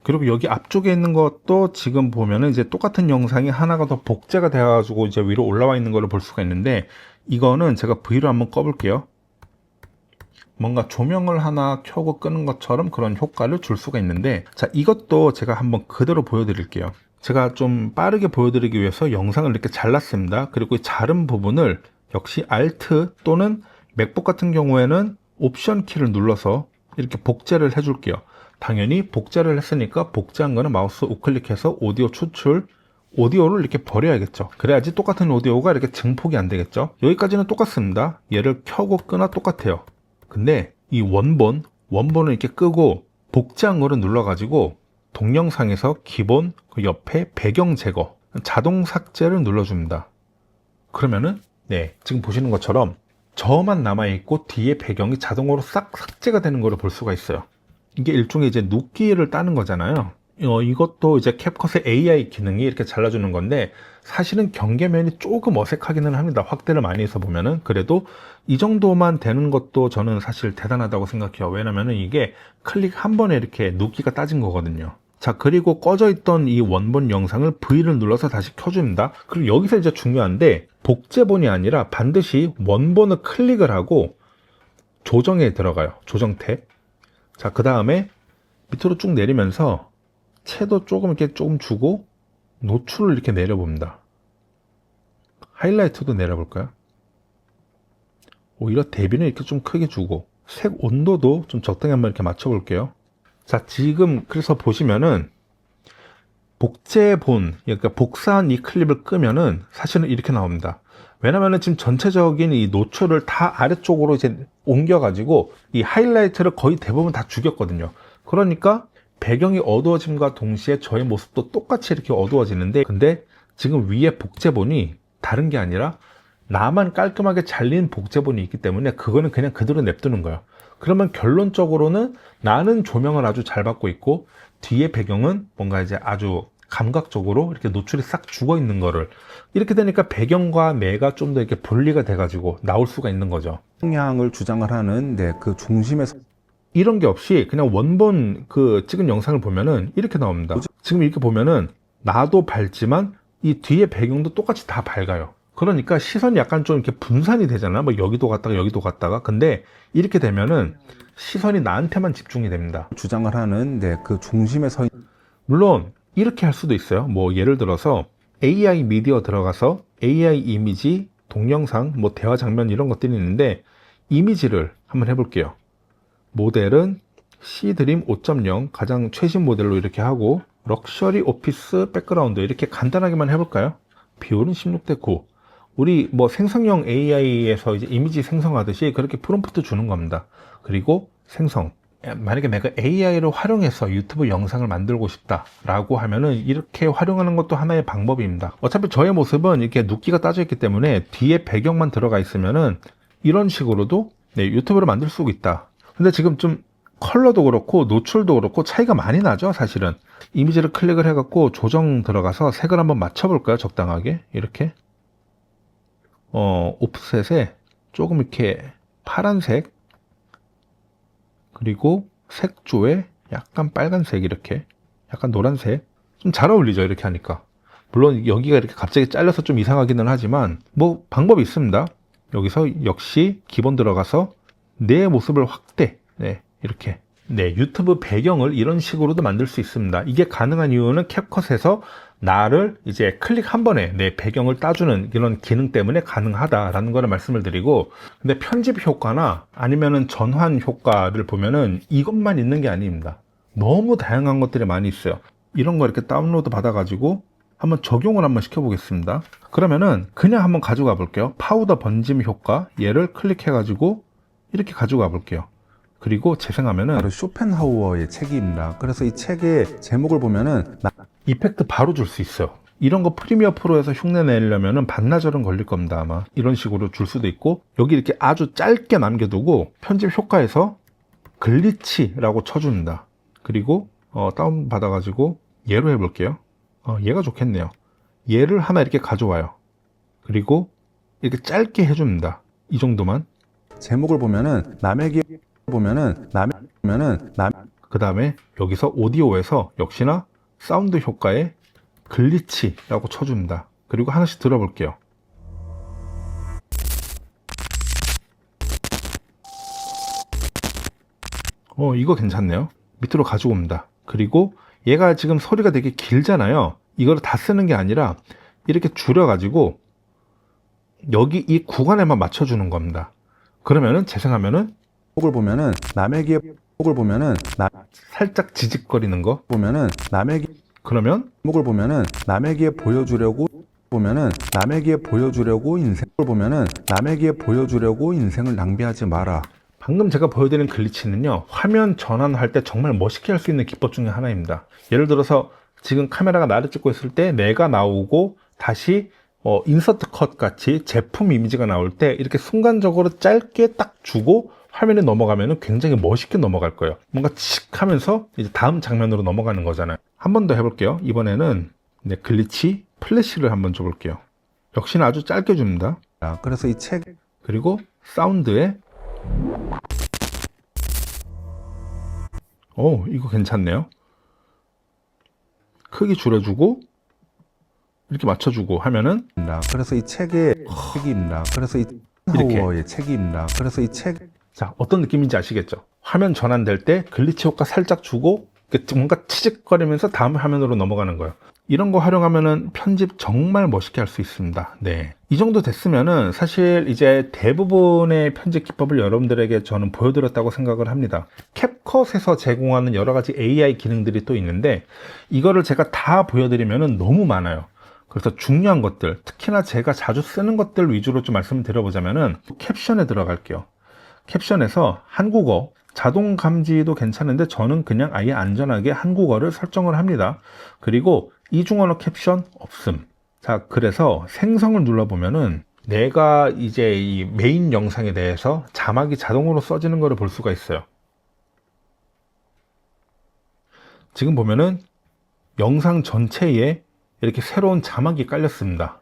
Speaker 1: 그리고 여기 앞쪽에 있는 것도 지금 보면은 이제 똑같은 영상이 하나가 더 복제가 되어가지고 이제 위로 올라와 있는 거를 볼 수가 있는데 이거는 제가 V로 한번 꺼볼게요. 뭔가 조명을 하나 켜고 끄는 것처럼 그런 효과를 줄 수가 있는데 자, 이것도 제가 한번 그대로 보여드릴게요. 제가 좀 빠르게 보여드리기 위해서 영상을 이렇게 잘랐습니다. 그리고 자른 부분을 역시 Alt 또는 맥북 같은 경우에는 옵션 키를 눌러서 이렇게 복제를 해줄게요. 당연히 복제를 했으니까 복제한 거는 마우스 우클릭해서 오디오 추출, 오디오를 이렇게 버려야겠죠. 그래야지 똑같은 오디오가 이렇게 증폭이 안 되겠죠. 여기까지는 똑같습니다. 얘를 켜고 끄나 똑같아요. 근데 이 원본을 이렇게 끄고 복제한 거를 눌러가지고 동영상에서 기본 그 옆에 배경 제거, 자동 삭제를 눌러줍니다. 그러면은 지금 보시는 것처럼 저만 남아있고 뒤에 배경이 자동으로 싹 삭제가 되는 거를 볼 수가 있어요. 이게 일종의 이제 눕기를 따는 거잖아요. 이것도 이제 캡컷의 AI 기능이 이렇게 잘라주는 건데 사실은 경계면이 조금 어색하기는 합니다. 확대를 많이 해서 보면은. 그래도 이 정도만 되는 것도 저는 사실 대단하다고 생각해요. 왜냐면은 이게 클릭 한 번에 이렇게 눕기가 따진 거거든요. 자, 그리고 꺼져 있던 이 원본 영상을 V를 눌러서 다시 켜줍니다. 그리고 여기서 이제 중요한데 복제본이 아니라 반드시 원본을 클릭을 하고 조정에 들어가요. 조정 탭. 자, 그 다음에 밑으로 쭉 내리면서 채도 조금 이렇게 조금 주고 노출을 이렇게 내려봅니다. 하이라이트도 내려볼까요? 오히려 대비는 이렇게 좀 크게 주고 색 온도도 좀 적당히 한번 이렇게 맞춰볼게요. 자, 지금 그래서 보시면은 복제본, 그러니까 복사한 이 클립을 끄면은 사실은 이렇게 나옵니다. 왜냐면은 지금 전체적인 이 노출을 다 아래쪽으로 이제 옮겨가지고 이 하이라이트를 거의 대부분 다 죽였거든요. 그러니까 배경이 어두워짐과 동시에 저의 모습도 똑같이 이렇게 어두워지는데, 근데 지금 위에 복제본이 다른 게 아니라 나만 깔끔하게 잘린 복제본이 있기 때문에 그거는 그냥 그대로 냅두는 거예요. 그러면 결론적으로는 나는 조명을 아주 잘 받고 있고 뒤에 배경은 뭔가 이제 아주 감각적으로 이렇게 노출이 싹 죽어 있는 거를, 이렇게 되니까 배경과 내가 좀 더 이렇게 분리가 돼가지고 나올 수가 있는 거죠.
Speaker 2: 성향을 주장을 하는 그 중심에서
Speaker 1: 이런 게 없이 그냥 원본 그 찍은 영상을 보면은 이렇게 나옵니다. 지금 이렇게 보면은 나도 밝지만 이 뒤에 배경도 똑같이 다 밝아요. 그러니까 시선이 약간 좀 이렇게 분산이 되잖아. 뭐 여기도 갔다가 여기도 갔다가. 근데 이렇게 되면은 시선이 나한테만 집중이 됩니다.
Speaker 2: 주장을 하는 그 중심에 서 있는
Speaker 1: 물론 이렇게 할 수도 있어요. 뭐 예를 들어서 AI 미디어 들어가서 AI 이미지, 동영상, 뭐 대화 장면 이런 것들이 있는데 이미지를 한번 해볼게요. 모델은 C드림 5.0 가장 최신 모델로 이렇게 하고 럭셔리 오피스 백그라운드 이렇게 간단하게만 해볼까요? 비율은 16대 9. 우리 뭐 생성형 AI에서 이제 이미지 생성하듯이 그렇게 프롬프트 주는 겁니다. 그리고 생성. 만약에 내가 AI를 활용해서 유튜브 영상을 만들고 싶다라고 하면은 이렇게 활용하는 것도 하나의 방법입니다. 어차피 저의 모습은 이렇게 눕기가 따져 있기 때문에 뒤에 배경만 들어가 있으면은 이런 식으로도 유튜브를 만들 수 있다. 근데 지금 좀 컬러도 그렇고 노출도 그렇고 차이가 많이 나죠, 사실은. 이미지를 클릭을 해갖고 조정 들어가서 색을 한번 맞춰볼까요, 적당하게. 이렇게. 오프셋에 조금 이렇게 파란색, 그리고 색조에 약간 빨간색, 이렇게. 약간 노란색. 좀 잘 어울리죠, 이렇게 하니까. 물론 여기가 이렇게 갑자기 잘려서 좀 이상하기는 하지만, 뭐, 방법이 있습니다. 여기서 역시 기본 들어가서 내 모습을 확대. 이렇게. 유튜브 배경을 이런 식으로도 만들 수 있습니다. 이게 가능한 이유는 캡컷에서 나를 이제 클릭 한 번에 내 배경을 따주는 이런 기능 때문에 가능하다라는 거를 말씀을 드리고, 근데 편집 효과나 아니면은 전환 효과를 보면은 이것만 있는 게 아닙니다. 너무 다양한 것들이 많이 있어요. 이런 거 이렇게 다운로드 받아가지고 한번 적용을 한번 시켜보겠습니다. 그러면은 그냥 한번 가져가 볼게요. 파우더 번짐 효과, 얘를 클릭해가지고 이렇게 가져가 볼게요. 그리고 재생하면은
Speaker 2: 바로 쇼펜하우어의 책입니다. 그래서 이 책의 제목을 보면은
Speaker 1: 이펙트 바로 줄 수 있어요. 이런 거 프리미어 프로에서 흉내 내려면은 반나절은 걸릴 겁니다, 아마. 이런 식으로 줄 수도 있고, 여기 이렇게 아주 짧게 남겨두고 편집 효과에서 글리치라고 쳐줍니다. 그리고 다운 받아가지고 얘로 해볼게요. 얘가 좋겠네요. 얘를 하나 이렇게 가져와요. 그리고 이렇게 짧게 해줍니다. 이 정도만.
Speaker 2: 제목을 보면은
Speaker 1: 그 다음에 여기서 오디오에서 역시나 사운드 효과에 글리치라고 쳐줍니다. 그리고 하나씩 들어볼게요. 이거 괜찮네요. 밑으로 가지고 옵니다. 그리고 얘가 지금 소리가 되게 길잖아요. 이걸 다 쓰는 게 아니라 이렇게 줄여가지고 여기 이 구간에만 맞춰주는 겁니다. 그러면은 재생하면은
Speaker 2: 제목을 보면은
Speaker 1: 살짝 지직거리는 거 그러면
Speaker 2: 제목을 보면은 남에게 보여주려고 인생을 낭비하지 마라.
Speaker 1: 방금 제가 보여드린 글리치는요, 화면 전환할 때 정말 멋있게 할 수 있는 기법 중에 하나입니다. 예를 들어서 지금 카메라가 나를 찍고 있을 때 내가 나오고 다시 인서트 컷 같이 제품 이미지가 나올 때 이렇게 순간적으로 짧게 딱 주고 화면에 넘어가면은 굉장히 멋있게 넘어갈 거예요. 뭔가 칙 하면서 이제 다음 장면으로 넘어가는 거잖아요. 한 번 더 해볼게요. 이번에는 네, 글리치 플래시를 한번 줘볼게요. 역시나 아주 짧게 줍니다.
Speaker 2: 그래서 이 책
Speaker 1: 그리고 사운드에 이거 괜찮네요. 크기 줄여주고 이렇게 맞춰주고 하면은
Speaker 2: 그래서 이 책의 책입니다. 그래서 이
Speaker 1: 이렇게.
Speaker 2: 하우어의 책입니다. 그래서 이 책
Speaker 1: 자, 어떤 느낌인지 아시겠죠? 화면 전환될 때 글리치 효과 살짝 주고 뭔가 치직거리면서 다음 화면으로 넘어가는 거예요. 이런 거 활용하면은 편집 정말 멋있게 할 수 있습니다. 네. 이 정도 됐으면은 사실 이제 대부분의 편집 기법을 여러분들에게 저는 보여드렸다고 생각을 합니다. 캡컷에서 제공하는 여러 가지 AI 기능들이 또 있는데 이거를 제가 다 보여드리면은 너무 많아요. 그래서 중요한 것들, 특히나 제가 자주 쓰는 것들 위주로 좀 말씀을 드려보자면은 캡션에 들어갈게요. 캡션에서 한국어, 자동 감지도 괜찮은데 저는 그냥 아예 안전하게 한국어를 설정을 합니다. 그리고 이중언어 캡션 없음. 자, 그래서 생성을 눌러보면은 내가 이제 이 메인 영상에 대해서 자막이 자동으로 써지는 것을 볼 수가 있어요. 지금 보면은 영상 전체에 이렇게 새로운 자막이 깔렸습니다.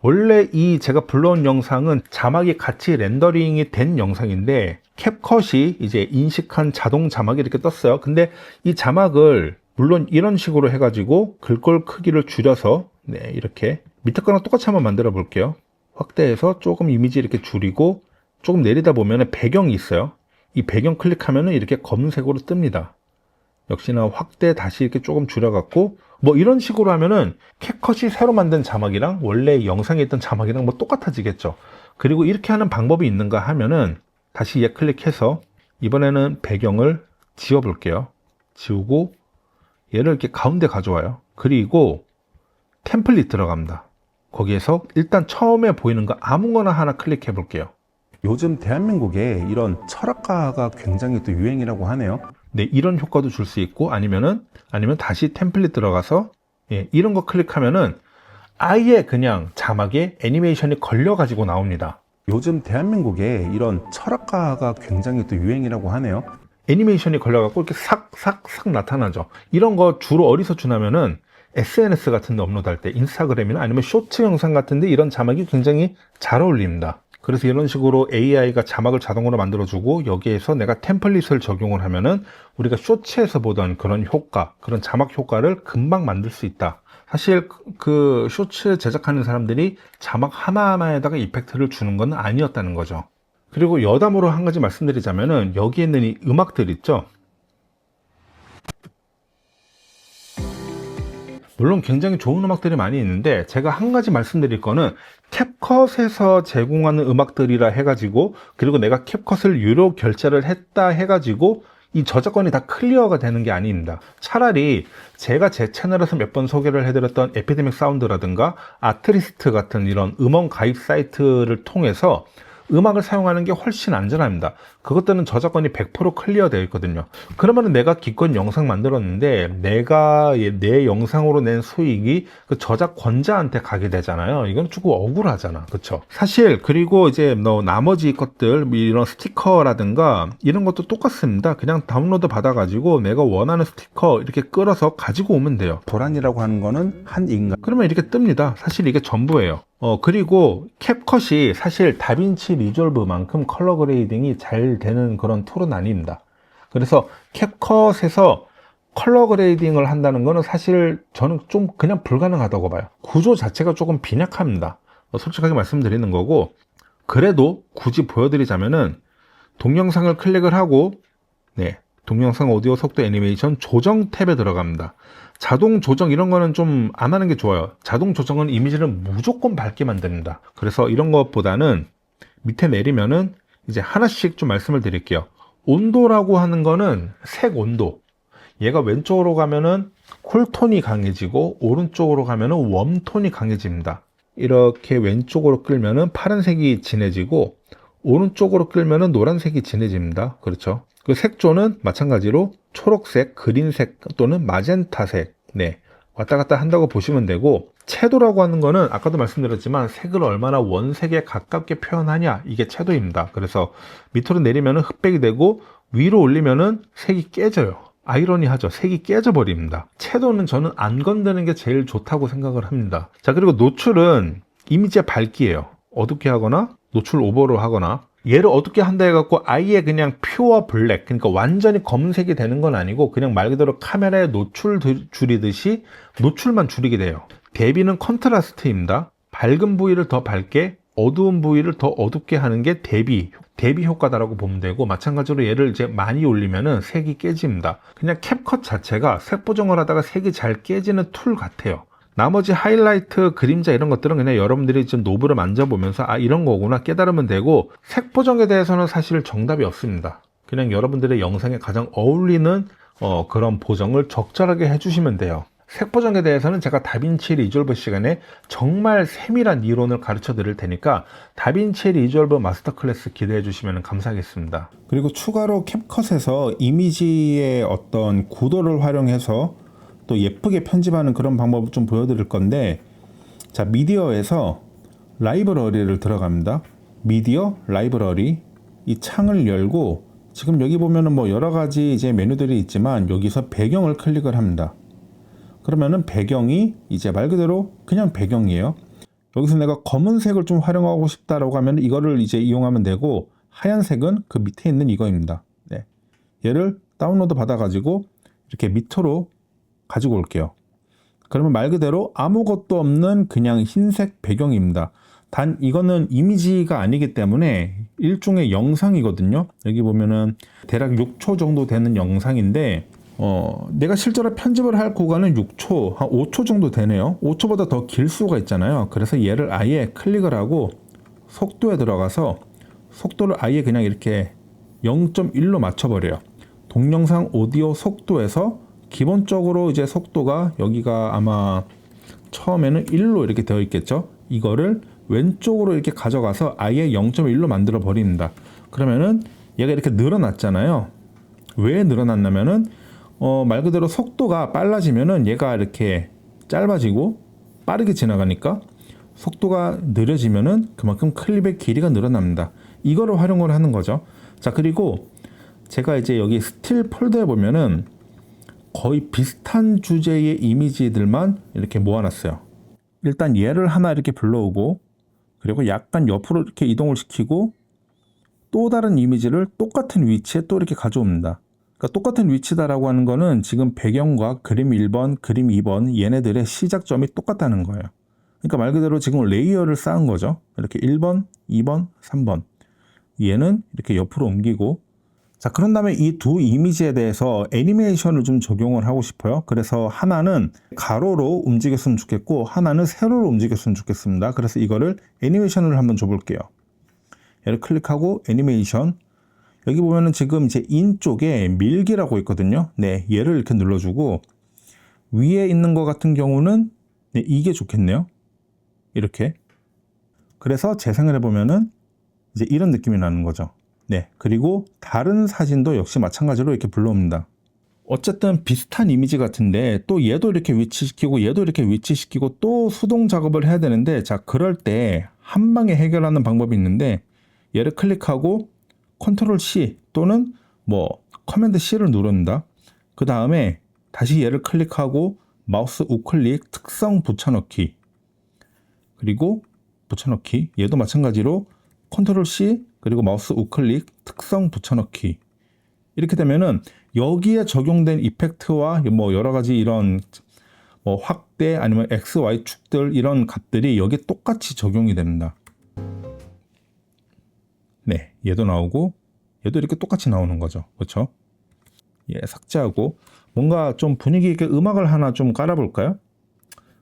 Speaker 1: 원래 이 제가 불러온 영상은 자막이 같이 렌더링이 된 영상인데 캡컷이 이제 인식한 자동 자막이 이렇게 떴어요. 근데 이 자막을 물론 이런 식으로 해가지고 글꼴 크기를 줄여서 네, 이렇게 밑에 거랑 똑같이 한번 만들어 볼게요. 확대해서 조금 이미지 이렇게 줄이고 조금 내리다 보면 배경이 있어요. 이 배경 클릭하면 이렇게 검은색으로 뜹니다. 역시나 확대 다시 이렇게 조금 줄여갖고 뭐 이런 식으로 하면은 캡컷이 새로 만든 자막이랑 원래 영상에 있던 자막이랑 뭐 똑같아지겠죠. 그리고 이렇게 하는 방법이 있는가 하면은 다시 얘 클릭해서 이번에는 배경을 지워 볼게요. 지우고 얘를 이렇게 가운데 가져와요. 그리고 템플릿 들어갑니다. 거기에서 일단 처음에 보이는 거 아무거나 하나 클릭해 볼게요.
Speaker 2: 요즘 대한민국에 이런 철학가가 굉장히 또 유행이라고 하네요.
Speaker 1: 네, 이런 효과도 줄 수 있고 아니면 다시 템플릿 들어가서 이런 거 클릭하면은 아예 그냥 자막에 애니메이션이 걸려 가지고 나옵니다.
Speaker 2: 요즘 대한민국에 이런 철학가가 굉장히 또 유행이라고 하네요.
Speaker 1: 애니메이션이 걸려 갖고 이렇게 싹 나타나죠. 이런 거 주로 어디서 주냐면은 SNS 같은 데 업로드할 때 인스타그램이나 아니면 쇼츠 영상 같은 데 이런 자막이 굉장히 잘 어울립니다. 그래서 이런 식으로 AI가 자막을 자동으로 만들어주고 여기에서 내가 템플릿을 적용을 하면은 우리가 쇼츠에서 보던 그런 효과, 그런 자막 효과를 금방 만들 수 있다. 사실 그 쇼츠 제작하는 사람들이 자막 하나하나에다가 이펙트를 주는 건 아니었다는 거죠. 그리고 여담으로 한 가지 말씀드리자면은 여기에 있는 이 음악들 있죠. 물론 굉장히 좋은 음악들이 많이 있는데 제가 한 가지 말씀드릴 거는 캡컷에서 제공하는 음악들이라 해가지고 그리고 내가 캡컷을 유료 결제를 했다 해가지고 이 저작권이 다 클리어가 되는 게 아닙니다. 차라리 제가 제 채널에서 몇 번 소개를 해드렸던 에피데믹 사운드라든가 아트리스트 같은 이런 음원 가입 사이트를 통해서 음악을 사용하는 게 훨씬 안전합니다. 그것들은 저작권이 100% 클리어 되어 있거든요. 그러면 내가 기껏 영상 만들었는데 내가 내 영상으로 낸 수익이 그 저작권자한테 가게 되잖아요. 이건 조금 억울하잖아. 그쵸? 사실 그리고 이제 나머지 것들 이런 스티커라든가 이런 것도 똑같습니다. 그냥 다운로드 받아가지고 내가 원하는 스티커 이렇게 끌어서 가지고 오면 돼요.
Speaker 2: 도란이라고 하는 거는 한 인간.
Speaker 1: 그러면 이렇게 뜹니다. 사실 이게 전부예요. 그리고 캡컷이 사실 다빈치 리졸브만큼 컬러 그레이딩이 잘 되는 그런 툴은 아닙니다. 그래서 캡컷에서 컬러 그레이딩을 한다는 거는 사실 저는 좀 그냥 불가능하다고 봐요. 구조 자체가 조금 빈약합니다. 솔직하게 말씀드리는 거고, 그래도 굳이 보여드리자면은 동영상을 클릭을 하고 동영상 오디오 속도 애니메이션 조정 탭에 들어갑니다. 자동 조정 이런 거는 좀 안 하는 게 좋아요. 자동 조정은 이미지를 무조건 밝게 만듭니다. 그래서 이런 것보다는 밑에 내리면은 이제 하나씩 좀 말씀을 드릴게요. 온도라고 하는 거는 색 온도. 얘가 왼쪽으로 가면은 쿨톤이 강해지고 오른쪽으로 가면은 웜톤이 강해집니다. 이렇게 왼쪽으로 끌면은 파란색이 진해지고 오른쪽으로 끌면은 노란색이 진해집니다. 그렇죠? 그 색조는 마찬가지로 초록색, 그린색 또는 마젠타색 왔다 갔다 한다고 보시면 되고 채도라고 하는 거는 아까도 말씀드렸지만 색을 얼마나 원색에 가깝게 표현하냐, 이게 채도입니다. 그래서 밑으로 내리면은 흑백이 되고 위로 올리면은 색이 깨져요. 아이러니하죠. 색이 깨져버립니다. 채도는 저는 안 건드는 게 제일 좋다고 생각을 합니다. 자, 그리고 노출은 이미지의 밝기예요. 어둡게 하거나 노출 오버로 하거나, 얘를 어둡게 한다 해갖고 아예 그냥 퓨어 블랙, 그러니까 완전히 검은색이 되는 건 아니고 그냥 말 그대로 카메라에 노출 줄이듯이 노출만 줄이게 돼요. 대비는 컨트라스트입니다. 밝은 부위를 더 밝게, 어두운 부위를 더 어둡게 하는 게 대비 효과다라고 보면 되고, 마찬가지로 얘를 이제 많이 올리면은 색이 깨집니다. 그냥 캡컷 자체가 색 보정을 하다가 색이 잘 깨지는 툴 같아요. 나머지 하이라이트, 그림자 이런 것들은 그냥 여러분들이 좀 노브를 만져보면서 아, 이런 거구나 깨달으면 되고, 색 보정에 대해서는 사실 정답이 없습니다. 그냥 여러분들의 영상에 가장 어울리는 그런 보정을 적절하게 해주시면 돼요. 색 보정에 대해서는 제가 다빈치 리졸브 시간에 정말 세밀한 이론을 가르쳐 드릴 테니까 다빈치 리졸브 마스터 클래스 기대해 주시면 감사하겠습니다.
Speaker 2: 그리고 추가로 캡컷에서 이미지의 어떤 구도를 활용해서 또 예쁘게 편집하는 그런 방법을 좀 보여드릴 건데, 자, 미디어에서 라이브러리를 들어갑니다. 미디어 라이브러리, 이 창을 열고 지금 여기 보면은 뭐 여러 가지 이제 메뉴들이 있지만 여기서 배경을 클릭을 합니다. 그러면은 배경이 이제 말 그대로 그냥 배경이에요. 여기서 내가 검은색을 좀 활용하고 싶다라고 하면 이거를 이제 이용하면 되고, 하얀색은 그 밑에 있는 이거입니다. 네. 얘를 다운로드 받아가지고 이렇게 밑으로 가지고 올게요. 그러면 말 그대로 아무것도 없는 그냥 흰색 배경입니다. 단 이거는 이미지가 아니기 때문에 일종의 영상이거든요. 여기 보면은 대략 6초 정도 되는 영상인데, 내가 실제로 편집을 할 구간은 6초, 한 5초 정도 되네요. 5초보다 더 길 수가 있잖아요. 그래서 얘를 아예 클릭을 하고 속도에 들어가서 속도를 아예 그냥 이렇게 0.1로 맞춰버려요. 동영상 오디오 속도에서 기본적으로 이제 속도가 여기가 아마 처음에는 1로 이렇게 되어 있겠죠. 이거를 왼쪽으로 이렇게 가져가서 아예 0.1로 만들어 버립니다. 그러면은 얘가 이렇게 늘어났잖아요. 왜 늘어났냐면은 말 그대로 속도가 빨라지면은 얘가 이렇게 짧아지고 빠르게 지나가니까, 속도가 느려지면은 그만큼 클립의 길이가 늘어납니다. 이거를 활용을 하는 거죠. 자, 그리고 제가 이제 여기 스틸 폴더에 보면은 거의 비슷한 주제의 이미지들만 이렇게 모아놨어요. 일단 얘를 하나 이렇게 불러오고, 그리고 약간 옆으로 이렇게 이동을 시키고 또 다른 이미지를 똑같은 위치에 또 이렇게 가져옵니다. 그러니까 똑같은 위치다라고 하는 거는 지금 배경과 그림 1번, 그림 2번 얘네들의 시작점이 똑같다는 거예요. 그러니까 말 그대로 지금 레이어를 쌓은 거죠. 이렇게 1번, 2번, 3번. 얘는 이렇게 옆으로 옮기고, 자, 그런 다음에 이 두 이미지에 대해서 애니메이션을 좀 적용을 하고 싶어요. 그래서 하나는 가로로 움직였으면 좋겠고 하나는 세로로 움직였으면 좋겠습니다. 그래서 이거를 애니메이션을 한번 줘볼게요. 얘를 클릭하고 애니메이션, 여기 보면은 지금 이제 인 쪽에 밀기라고 있거든요. 네, 얘를 이렇게 눌러주고, 위에 있는 것 같은 경우는 네, 이게 좋겠네요. 이렇게. 그래서 재생을 해보면은 이제 이런 느낌이 나는 거죠. 네, 그리고 다른 사진도 역시 마찬가지로 이렇게 불러옵니다. 어쨌든 비슷한 이미지 같은데 또 얘도 이렇게 위치시키고 얘도 이렇게 위치시키고 또 수동 작업을 해야 되는데, 자, 그럴 때 한 방에 해결하는 방법이 있는데, 얘를 클릭하고 컨트롤 C 또는 뭐 커맨드 C를 누릅니다. 그 다음에 다시 얘를 클릭하고 마우스 우클릭 특성 붙여넣기, 그리고 붙여넣기, 얘도 마찬가지로 컨트롤 C 그리고 마우스 우클릭 특성 붙여넣기. 이렇게 되면은 여기에 적용된 이펙트와 뭐 여러 가지 이런 뭐 확대 아니면 X, Y 축들 이런 값들이 여기에 똑같이 적용이 됩니다. 네, 얘도 나오고 얘도 이렇게 똑같이 나오는 거죠. 그렇죠? 예, 삭제하고 뭔가 좀 분위기 있게 음악을 하나 좀 깔아볼까요?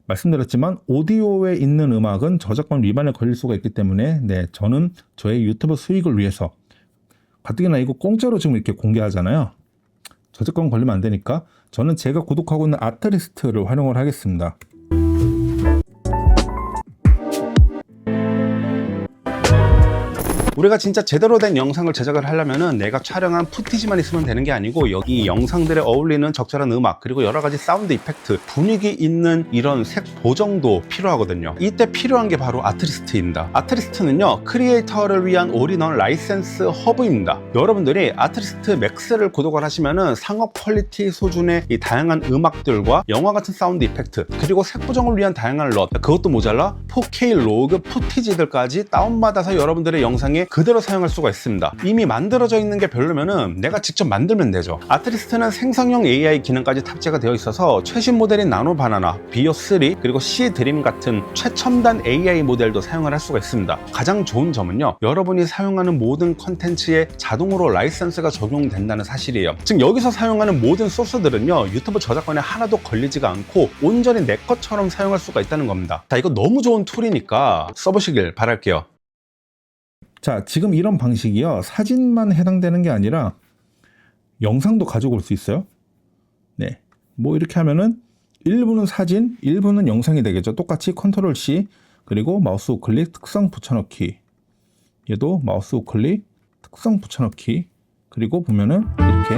Speaker 2: 말씀드렸지만 오디오에 있는 음악은 저작권 위반에 걸릴 수가 있기 때문에, 네, 저는 저의 유튜브 수익을 위해서, 가뜩이나 이거 공짜로 지금 이렇게 공개하잖아요. 저작권 걸리면 안 되니까 저는 제가 구독하고 있는 아트리스트를 활용을 하겠습니다.
Speaker 3: 우리가 진짜 제대로 된 영상을 제작을 하려면은 내가 촬영한 푸티지만 있으면 되는 게 아니고 여기 영상들에 어울리는 적절한 음악 그리고 여러 가지 사운드 이펙트, 분위기 있는 이런 색 보정도 필요하거든요. 이때 필요한 게 바로 아트리스트입니다. 아트리스트는요, 크리에이터를 위한 올인원 라이센스 허브입니다. 여러분들이 아트리스트 맥스를 구독을 하시면은 상업 퀄리티 수준의 이 다양한 음악들과 영화 같은 사운드 이펙트 그리고 색 보정을 위한 다양한 럿, 그것도 모자라 4K 로그 푸티지들까지 다운받아서 여러분들의 영상에 그대로 사용할 수가 있습니다. 이미 만들어져 있는 게 별로면은 내가 직접 만들면 되죠. 아트리스트는 생성형 AI 기능까지 탑재가 되어 있어서 최신 모델인 나노 바나나, 비오 3 그리고 C 드림 같은 최첨단 AI 모델도 사용을 할 수가 있습니다. 가장 좋은 점은요, 여러분이 사용하는 모든 컨텐츠에 자동으로 라이센스가 적용된다는 사실이에요. 즉 여기서 사용하는 모든 소스들은요, 유튜브 저작권에 하나도 걸리지가 않고 온전히 내 것처럼 사용할 수가 있다는 겁니다. 자, 이거 너무 좋은 툴이니까 써보시길 바랄게요.
Speaker 2: 자, 지금 이런 방식이요, 사진만 해당되는 게 아니라 영상도 가지고 올 수 있어요. 네, 뭐 이렇게 하면은 일부는 사진, 일부는 영상이 되겠죠. 똑같이 컨트롤 C 그리고 마우스 우클릭 특성 붙여넣기. 얘도 마우스 우클릭 특성 붙여넣기. 그리고 보면은 이렇게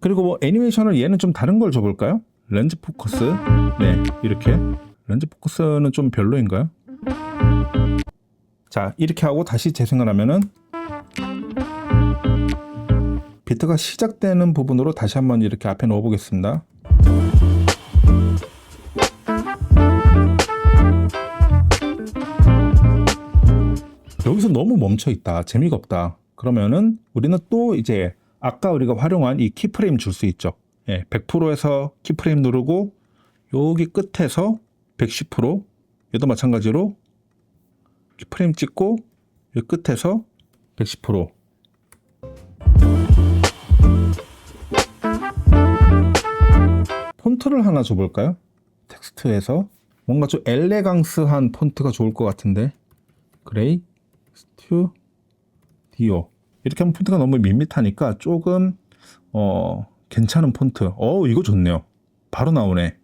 Speaker 2: 그리고 뭐 애니메이션을 얘는 좀 다른 걸 줘볼까요? 렌즈 포커스. 네, 이렇게 렌즈 포커스는 좀 별로인가요? 자, 이렇게 하고 다시 재생을 하면은 비트가 시작되는 부분으로 다시 한번 이렇게 앞에 넣어 보겠습니다. 여기서 너무 멈춰 있다, 재미가 없다, 그러면은 우리는 또 이제 아까 우리가 활용한 이 키프레임 줄 수 있죠. 예, 100%에서 키프레임 누르고 여기 끝에서 110%, 얘도 마찬가지로 키프레임 찍고 여기 끝에서 110%. 폰트를 하나 줘볼까요? 텍스트에서 뭔가 좀 엘레강스한 폰트가 좋을 것 같은데, 그레이 스튜디오 이렇게 하면 폰트가 너무 밋밋하니까 조금 괜찮은 폰트. 이거 좋네요. 바로 나오네.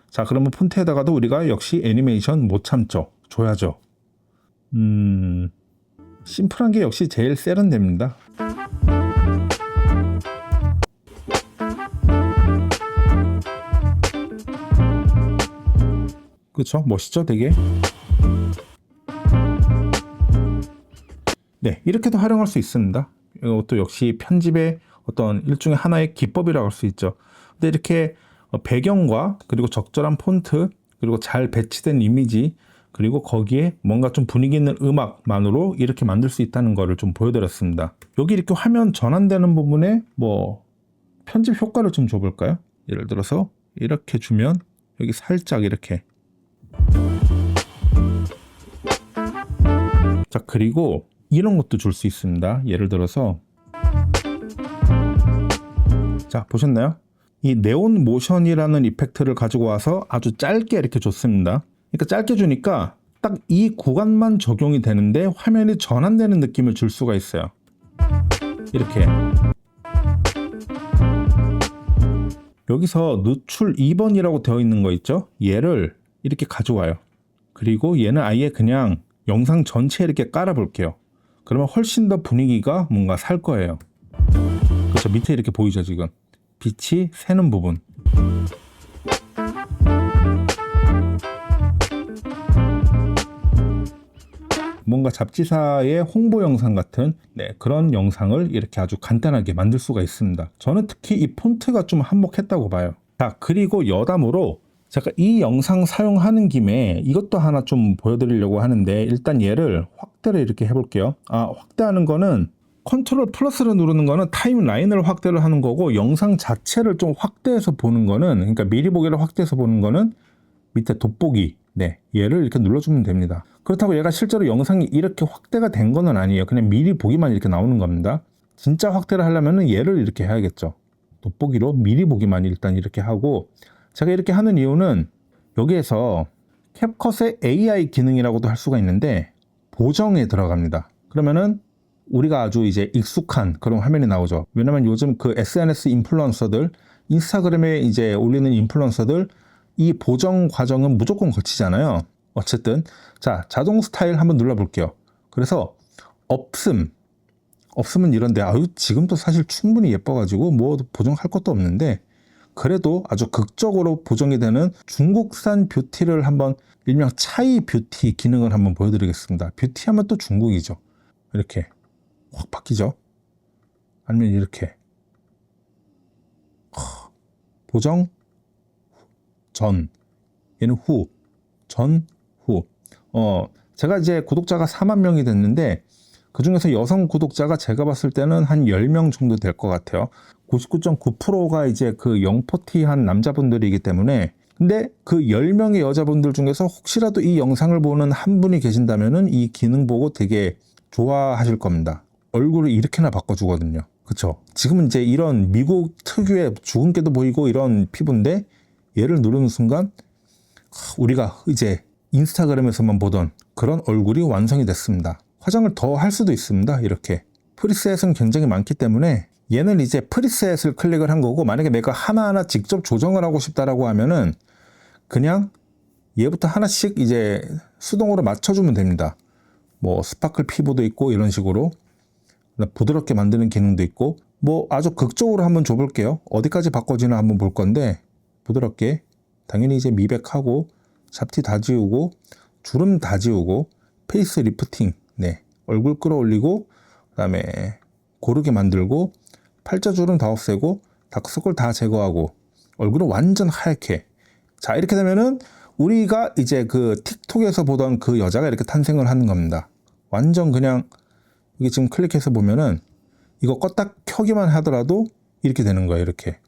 Speaker 2: 자, 그러면 폰트에다가도 우리가 역시 애니메이션 못 참죠. 줘야죠. 심플한 게 역시 제일 세련됩니다. 그렇죠? 멋있죠, 되게. 네, 이렇게도 활용할 수 있습니다. 이것도 역시 편집의 어떤 일종의 하나의 기법이라고 할 수 있죠. 근데 이렇게 배경과 그리고 적절한 폰트 그리고 잘 배치된 이미지 그리고 거기에 뭔가 좀 분위기 있는 음악만으로 이렇게 만들 수 있다는 거를 좀 보여드렸습니다. 여기 이렇게 화면 전환되는 부분에 뭐 편집 효과를 좀 줘볼까요? 예를 들어서 이렇게 주면 여기 살짝 이렇게. 자, 그리고 이런 것도 줄 수 있습니다. 예를 들어서 자, 보셨나요? 이 네온 모션이라는 이펙트를 가지고 와서 아주 짧게 이렇게 줬습니다. 그러니까 짧게 주니까 딱 이 구간만 적용이 되는데 화면이 전환되는 느낌을 줄 수가 있어요. 이렇게 여기서 노출 2번이라고 되어 있는 거 있죠? 얘를 이렇게 가져와요. 그리고 얘는 아예 그냥 영상 전체에 이렇게 깔아 볼게요. 그러면 훨씬 더 분위기가 뭔가 살 거예요. 그렇죠? 밑에 이렇게 보이죠, 지금 빛이 새는 부분. 뭔가 잡지사의 홍보 영상 같은 그런 영상을 이렇게 아주 간단하게 만들 수가 있습니다. 저는 특히 이 폰트가 좀 한몫했다고 봐요. 자, 그리고 여담으로 제가 이 영상 사용하는 김에 이것도 하나 좀 보여드리려고 하는데, 일단 얘를 확대를 이렇게 해볼게요. 확대하는 거는 컨트롤 플러스를 누르는 거는 타임라인을 확대를 하는 거고, 영상 자체를 좀 확대해서 보는 거는, 그러니까 미리 보기를 확대해서 보는 거는 밑에 돋보기, 얘를 이렇게 눌러주면 됩니다. 그렇다고 얘가 실제로 영상이 이렇게 확대가 된 거는 아니에요. 그냥 미리 보기만 이렇게 나오는 겁니다. 진짜 확대를 하려면 얘를 이렇게 해야겠죠. 돋보기로 미리 보기만 일단 이렇게 하고, 제가 이렇게 하는 이유는 여기에서 캡컷의 AI 기능이라고도 할 수가 있는데 보정에 들어갑니다. 그러면은 우리가 아주 이제 익숙한 그런 화면이 나오죠. 왜냐면 요즘 그 SNS 인플루언서들, 인스타그램에 이제 올리는 인플루언서들 이 보정 과정은 무조건 거치잖아요. 어쨌든 자, 자동 스타일 한번 눌러볼게요. 그래서 없음은 이런데 지금도 사실 충분히 예뻐가지고 뭐 보정할 것도 없는데 그래도 아주 극적으로 보정이 되는 중국산 뷰티를 한번 일명 차이 뷰티 기능을 한번 보여드리겠습니다. 뷰티 하면 또 중국이죠. 이렇게 확 바뀌죠. 아니면 이렇게 보정 전, 얘는 후, 전, 후. 제가 이제 구독자가 4만 명이 됐는데 그 중에서 여성 구독자가 제가 봤을 때는 한 10명 정도 될 것 같아요. 99.9%가 이제 그 영포티한 남자분들이기 때문에 근데 그 10명의 여자분들 중에서 혹시라도 이 영상을 보는 한 분이 계신다면은 이 기능 보고 되게 좋아하실 겁니다. 얼굴을 이렇게나 바꿔주거든요. 그쵸? 지금은 이제 이런 미국 특유의 주근깨도 보이고 이런 피부인데 얘를 누르는 순간 우리가 이제 인스타그램에서만 보던 그런 얼굴이 완성이 됐습니다. 화장을 더 할 수도 있습니다. 이렇게 프리셋은 굉장히 많기 때문에 얘는 이제 프리셋을 클릭을 한 거고 만약에 내가 하나하나 직접 조정을 하고 싶다라고 하면은 그냥 얘부터 하나씩 이제 수동으로 맞춰주면 됩니다. 뭐 스파클 피부도 있고 이런 식으로 부드럽게 만드는 기능도 있고 뭐 아주 극적으로 한번 줘볼게요. 어디까지 바꿔지나 한번 볼 건데 부드럽게 당연히 이제 미백하고 잡티 다 지우고 주름 다 지우고 페이스 리프팅 네 얼굴 끌어올리고 그다음에 고르게 만들고 팔자주름 다 없애고 다크서클 다 제거하고 얼굴을 완전 하얗게 자 이렇게 되면은 우리가 이제 그 틱톡에서 보던 그 여자가 이렇게 탄생을 하는 겁니다. 완전 그냥 이게 지금 클릭해서 보면은 이거 껐다 켜기만 하더라도 이렇게 되는 거예요. 이렇게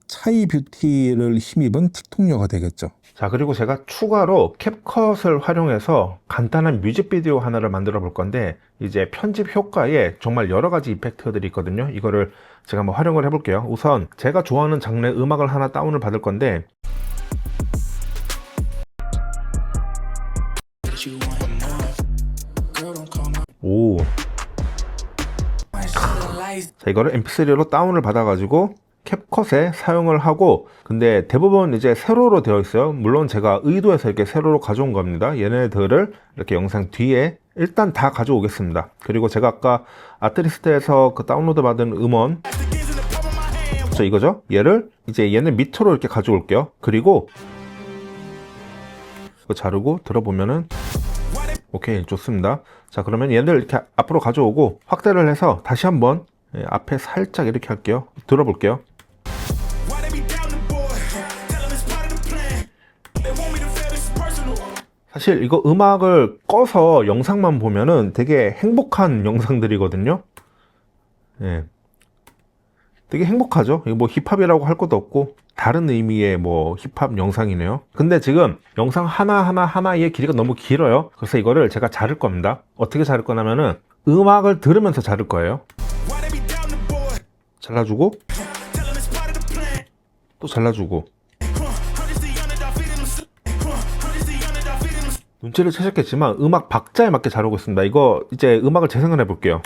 Speaker 2: 차이 뷰티를 힘입은 틱톡녀가 되겠죠.
Speaker 1: 자, 그리고 제가 추가로 캡컷을 활용해서 간단한 뮤직비디오 하나를 만들어 볼 건데 이제 편집 효과에 정말 여러 가지 이펙트들이 있거든요. 이거를 제가 한번 활용을 해 볼게요. 우선 제가 좋아하는 장르의 음악을 하나 다운을 받을 건데 오. 자, 이거를 mp3로 다운을 받아가지고 캡컷에 사용을 하고 근데 대부분 이제 세로로 되어 있어요. 물론 제가 의도해서 이렇게 세로로 가져온 겁니다. 얘네들을 이렇게 영상 뒤에 일단 다 가져오겠습니다. 그리고 제가 아까 아트리스트에서 그 다운로드 받은 음원 이거죠? 얘를 이제 얘네 밑으로 이렇게 가져올게요. 그리고 이거 자르고 들어보면은 오케이 좋습니다. 자 그러면 얘들 이렇게 앞으로 가져오고 확대를 해서 다시 한번 앞에 살짝 이렇게 할게요. 들어볼게요. 사실 이거 음악을 꺼서 영상만 보면은 되게 행복한 영상들이거든요. 예. 되게 행복하죠. 이거 뭐 힙합이라고 할 것도 없고 다른 의미의 뭐 힙합 영상이네요. 근데 지금 영상 하나의 길이가 너무 길어요. 그래서 이거를 제가 자를 겁니다. 어떻게 자를 거냐면은 음악을 들으면서 자를 거예요. 잘라주고 또 잘라주고 눈치를 채셨겠지만 음악 박자에 맞게 자르고 있습니다. 이거 이제 음악을 재생을 해볼게요.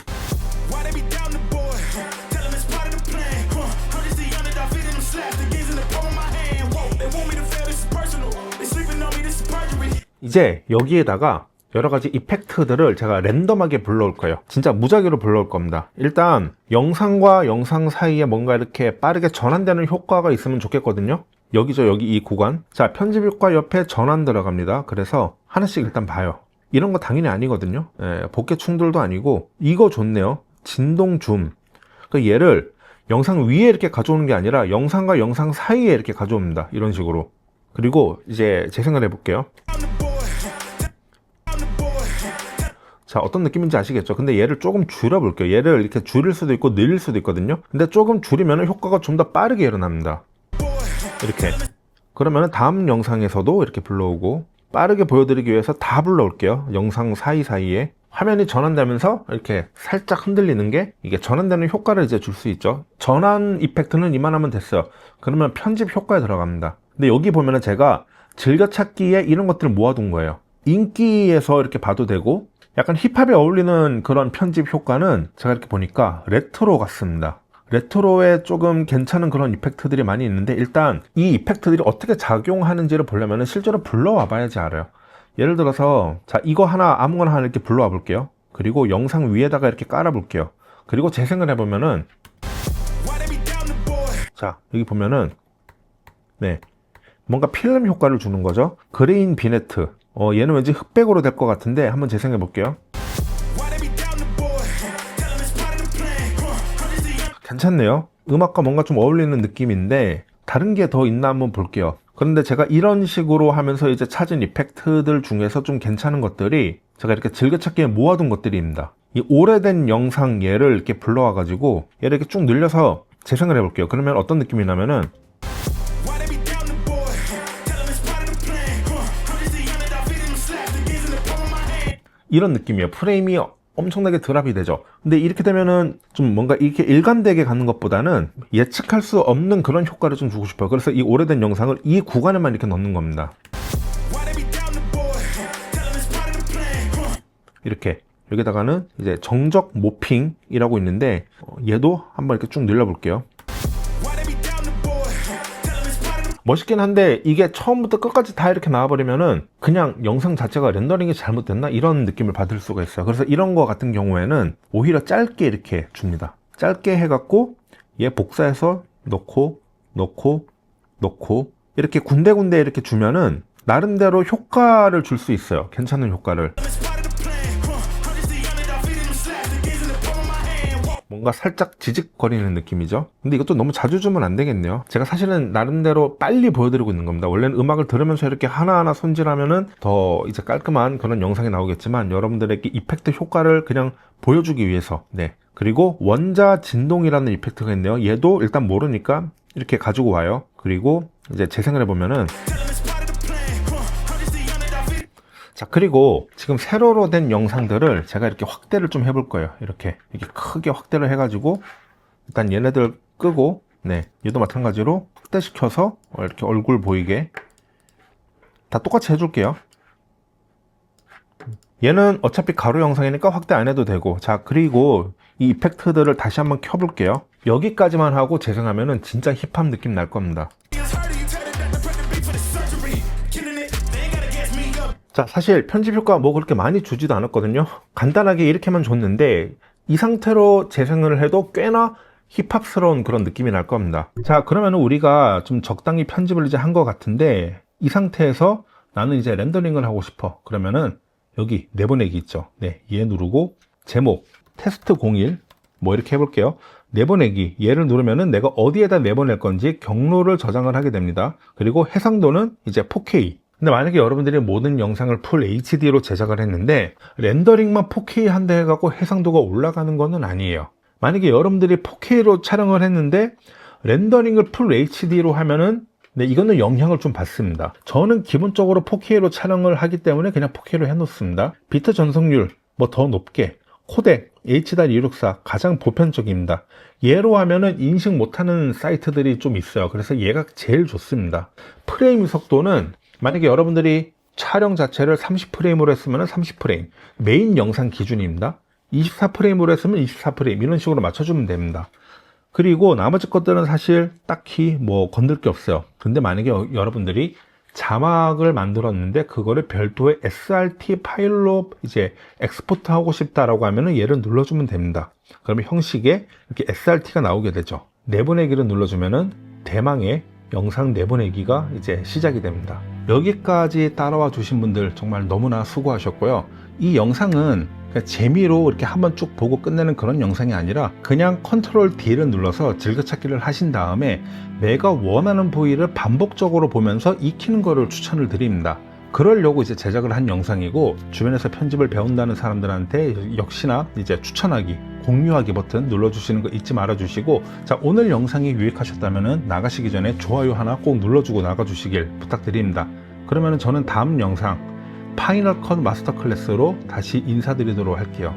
Speaker 1: 이제 여기에다가 여러가지 이펙트들을 제가 랜덤하게 불러올 거예요. 진짜 무작위로 불러올 겁니다. 일단 영상과 영상 사이에 뭔가 이렇게 빠르게 전환되는 효과가 있으면 좋겠거든요. 여기죠, 여기 이 구간. 자, 편집 효과 옆에 전환 들어갑니다. 그래서 하나씩 일단 봐요. 이런 거 당연히 아니거든요. 복개 충돌도 아니고 이거 좋네요. 진동 줌. 그러니까 얘를 영상 위에 이렇게 가져오는 게 아니라 영상과 영상 사이에 이렇게 가져옵니다. 이런 식으로. 그리고 이제 재생을 해볼게요. 자, 어떤 느낌인지 아시겠죠? 근데 얘를 조금 줄여볼게요. 얘를 이렇게 줄일 수도 있고 늘릴 수도 있거든요. 근데 조금 줄이면 효과가 좀 더 빠르게 일어납니다. 이렇게. 그러면 다음 영상에서도 이렇게 불러오고 빠르게 보여드리기 위해서 다 불러올게요. 영상 사이사이에. 화면이 전환되면서 이렇게 살짝 흔들리는 게 이게 전환되는 효과를 이제 줄 수 있죠. 전환 이펙트는 이만하면 됐어요. 그러면 편집 효과에 들어갑니다. 근데 여기 보면은 제가 즐겨찾기에 이런 것들을 모아둔 거예요. 인기에서 이렇게 봐도 되고 약간 힙합에 어울리는 그런 편집 효과는 제가 이렇게 보니까 레트로 같습니다. 레트로에 조금 괜찮은 그런 이펙트들이 많이 있는데, 일단 이 이펙트들이 어떻게 작용하는지를 보려면 실제로 불러와 봐야지 알아요. 예를 들어서 자, 이거 하나 아무거나 하나 이렇게 불러와 볼게요. 그리고 영상 위에다가 이렇게 깔아 볼게요. 그리고 재생을 해보면은, 자, 여기 보면은 네, 뭔가 필름 효과를 주는 거죠. 그레인 비네트, 얘는 왠지 흑백으로 될 것 같은데 한번 재생해 볼게요. 괜찮네요. 음악과 뭔가 좀 어울리는 느낌인데 다른 게 더 있나 한번 볼게요. 그런데 제가 이런 식으로 하면서 이제 찾은 이펙트들 중에서 좀 괜찮은 것들이 제가 이렇게 즐겨찾기에 모아둔 것들입니다. 이 오래된 영상 얘를 이렇게 불러와 가지고 얘를 이렇게 쭉 늘려서 재생을 해 볼게요. 그러면 어떤 느낌이 나면은, 이런 느낌이에요. 프레임이 엄청나게 드랍이 되죠. 근데 이렇게 되면은 좀 뭔가 이렇게 일관되게 가는 것보다는 예측할 수 없는 그런 효과를 좀 주고 싶어요. 그래서 이 오래된 영상을 이 구간에만 이렇게 넣는 겁니다. 이렇게 여기다가는 이제 정적 모핑이라고 있는데, 얘도 한번 이렇게 쭉 늘려볼게요. 멋있긴 한데 이게 처음부터 끝까지 다 이렇게 나와버리면은 그냥 영상 자체가 렌더링이 잘못됐나 이런 느낌을 받을 수가 있어요. 그래서 이런 거 같은 경우에는 오히려 짧게 이렇게 줍니다. 짧게 해갖고 얘 복사해서 넣고 이렇게 군데군데 이렇게 주면은 나름대로 효과를 줄 수 있어요. 괜찮은 효과를. 뭔가 살짝 지직거리는 느낌이죠. 근데 이것도 너무 자주 주면 안 되겠네요. 제가 사실은 나름대로 빨리 보여드리고 있는 겁니다. 원래는 음악을 들으면서 이렇게 하나하나 손질하면은 더 이제 깔끔한 그런 영상이 나오겠지만, 여러분들에게 이펙트 효과를 그냥 보여주기 위해서. 네. 그리고 원자 진동이라는 이펙트가 있네요. 얘도 일단 모르니까 이렇게 가지고 와요. 그리고 이제 재생을 해보면은, 자, 그리고 지금 세로로 된 영상들을 제가 이렇게 확대를 좀 해볼 거예요. 이렇게 크게 확대를 해가지고 일단 얘네들 끄고, 네, 얘도 마찬가지로 확대시켜서 이렇게 얼굴 보이게 다 똑같이 해줄게요. 얘는 어차피 가로 영상이니까 확대 안 해도 되고. 자, 그리고 이 이펙트들을 다시 한번 켜볼게요. 여기까지만 하고 재생하면은 진짜 힙합 느낌 날 겁니다. 자, 사실 편집 효과 뭐 그렇게 많이 주지도 않았거든요. 간단하게 이렇게만 줬는데 이 상태로 재생을 해도 꽤나 힙합스러운 그런 느낌이 날 겁니다. 자, 그러면 우리가 좀 적당히 편집을 이제 한 것 같은데, 이 상태에서 나는 이제 렌더링을 하고 싶어. 그러면은 여기 내보내기 있죠. 네, 얘 누르고 제목 테스트 01 뭐 이렇게 해볼게요. 내보내기, 얘를 누르면은 내가 어디에다 내보낼 건지 경로를 저장을 하게 됩니다. 그리고 해상도는 이제 4K. 근데 만약에 여러분들이 모든 영상을 풀 HD로 제작을 했는데 렌더링만 4K 한다 해갖고 해상도가 올라가는 거는 아니에요. 만약에 여러분들이 4K로 촬영을 했는데 렌더링을 풀 HD로 하면은, 네, 이거는 영향을 좀 받습니다. 저는 기본적으로 4K로 촬영을 하기 때문에 그냥 4K로 해놓습니다. 비트 전송률 뭐 더 높게, 코덱 H.264 가장 보편적입니다. 얘로 하면은 인식 못하는 사이트들이 좀 있어요. 그래서 얘가 제일 좋습니다. 프레임 속도는 만약에 여러분들이 촬영 자체를 30프레임으로 했으면 30프레임, 메인 영상 기준입니다. 24프레임으로 했으면 24프레임, 이런 식으로 맞춰주면 됩니다. 그리고 나머지 것들은 사실 딱히 뭐 건들 게 없어요. 근데 만약에 여러분들이 자막을 만들었는데 그거를 별도의 SRT 파일로 이제 엑스포트 하고 싶다라고 하면은 얘를 눌러주면 됩니다. 그러면 형식에 이렇게 SRT가 나오게 되죠. 내보내기를 눌러주면은 대망의 영상 내보내기가 이제 시작이 됩니다. 여기까지 따라와 주신 분들 정말 너무나 수고하셨고요. 이 영상은 그냥 재미로 이렇게 한번 쭉 보고 끝내는 그런 영상이 아니라 그냥 컨트롤 D를 눌러서 즐겨찾기를 하신 다음에 내가 원하는 부위를 반복적으로 보면서 익히는 거를 추천을 드립니다. 그러려고 이제 제작을 한 영상이고, 주변에서 편집을 배운다는 사람들한테 역시나 이제 추천하기, 공유하기 버튼 눌러주시는 거 잊지 말아 주시고, 자, 오늘 영상이 유익하셨다면 나가시기 전에 좋아요 하나 꼭 눌러주고 나가주시길 부탁드립니다. 그러면 저는 다음 영상 파이널 컷 마스터 클래스로 다시 인사드리도록 할게요.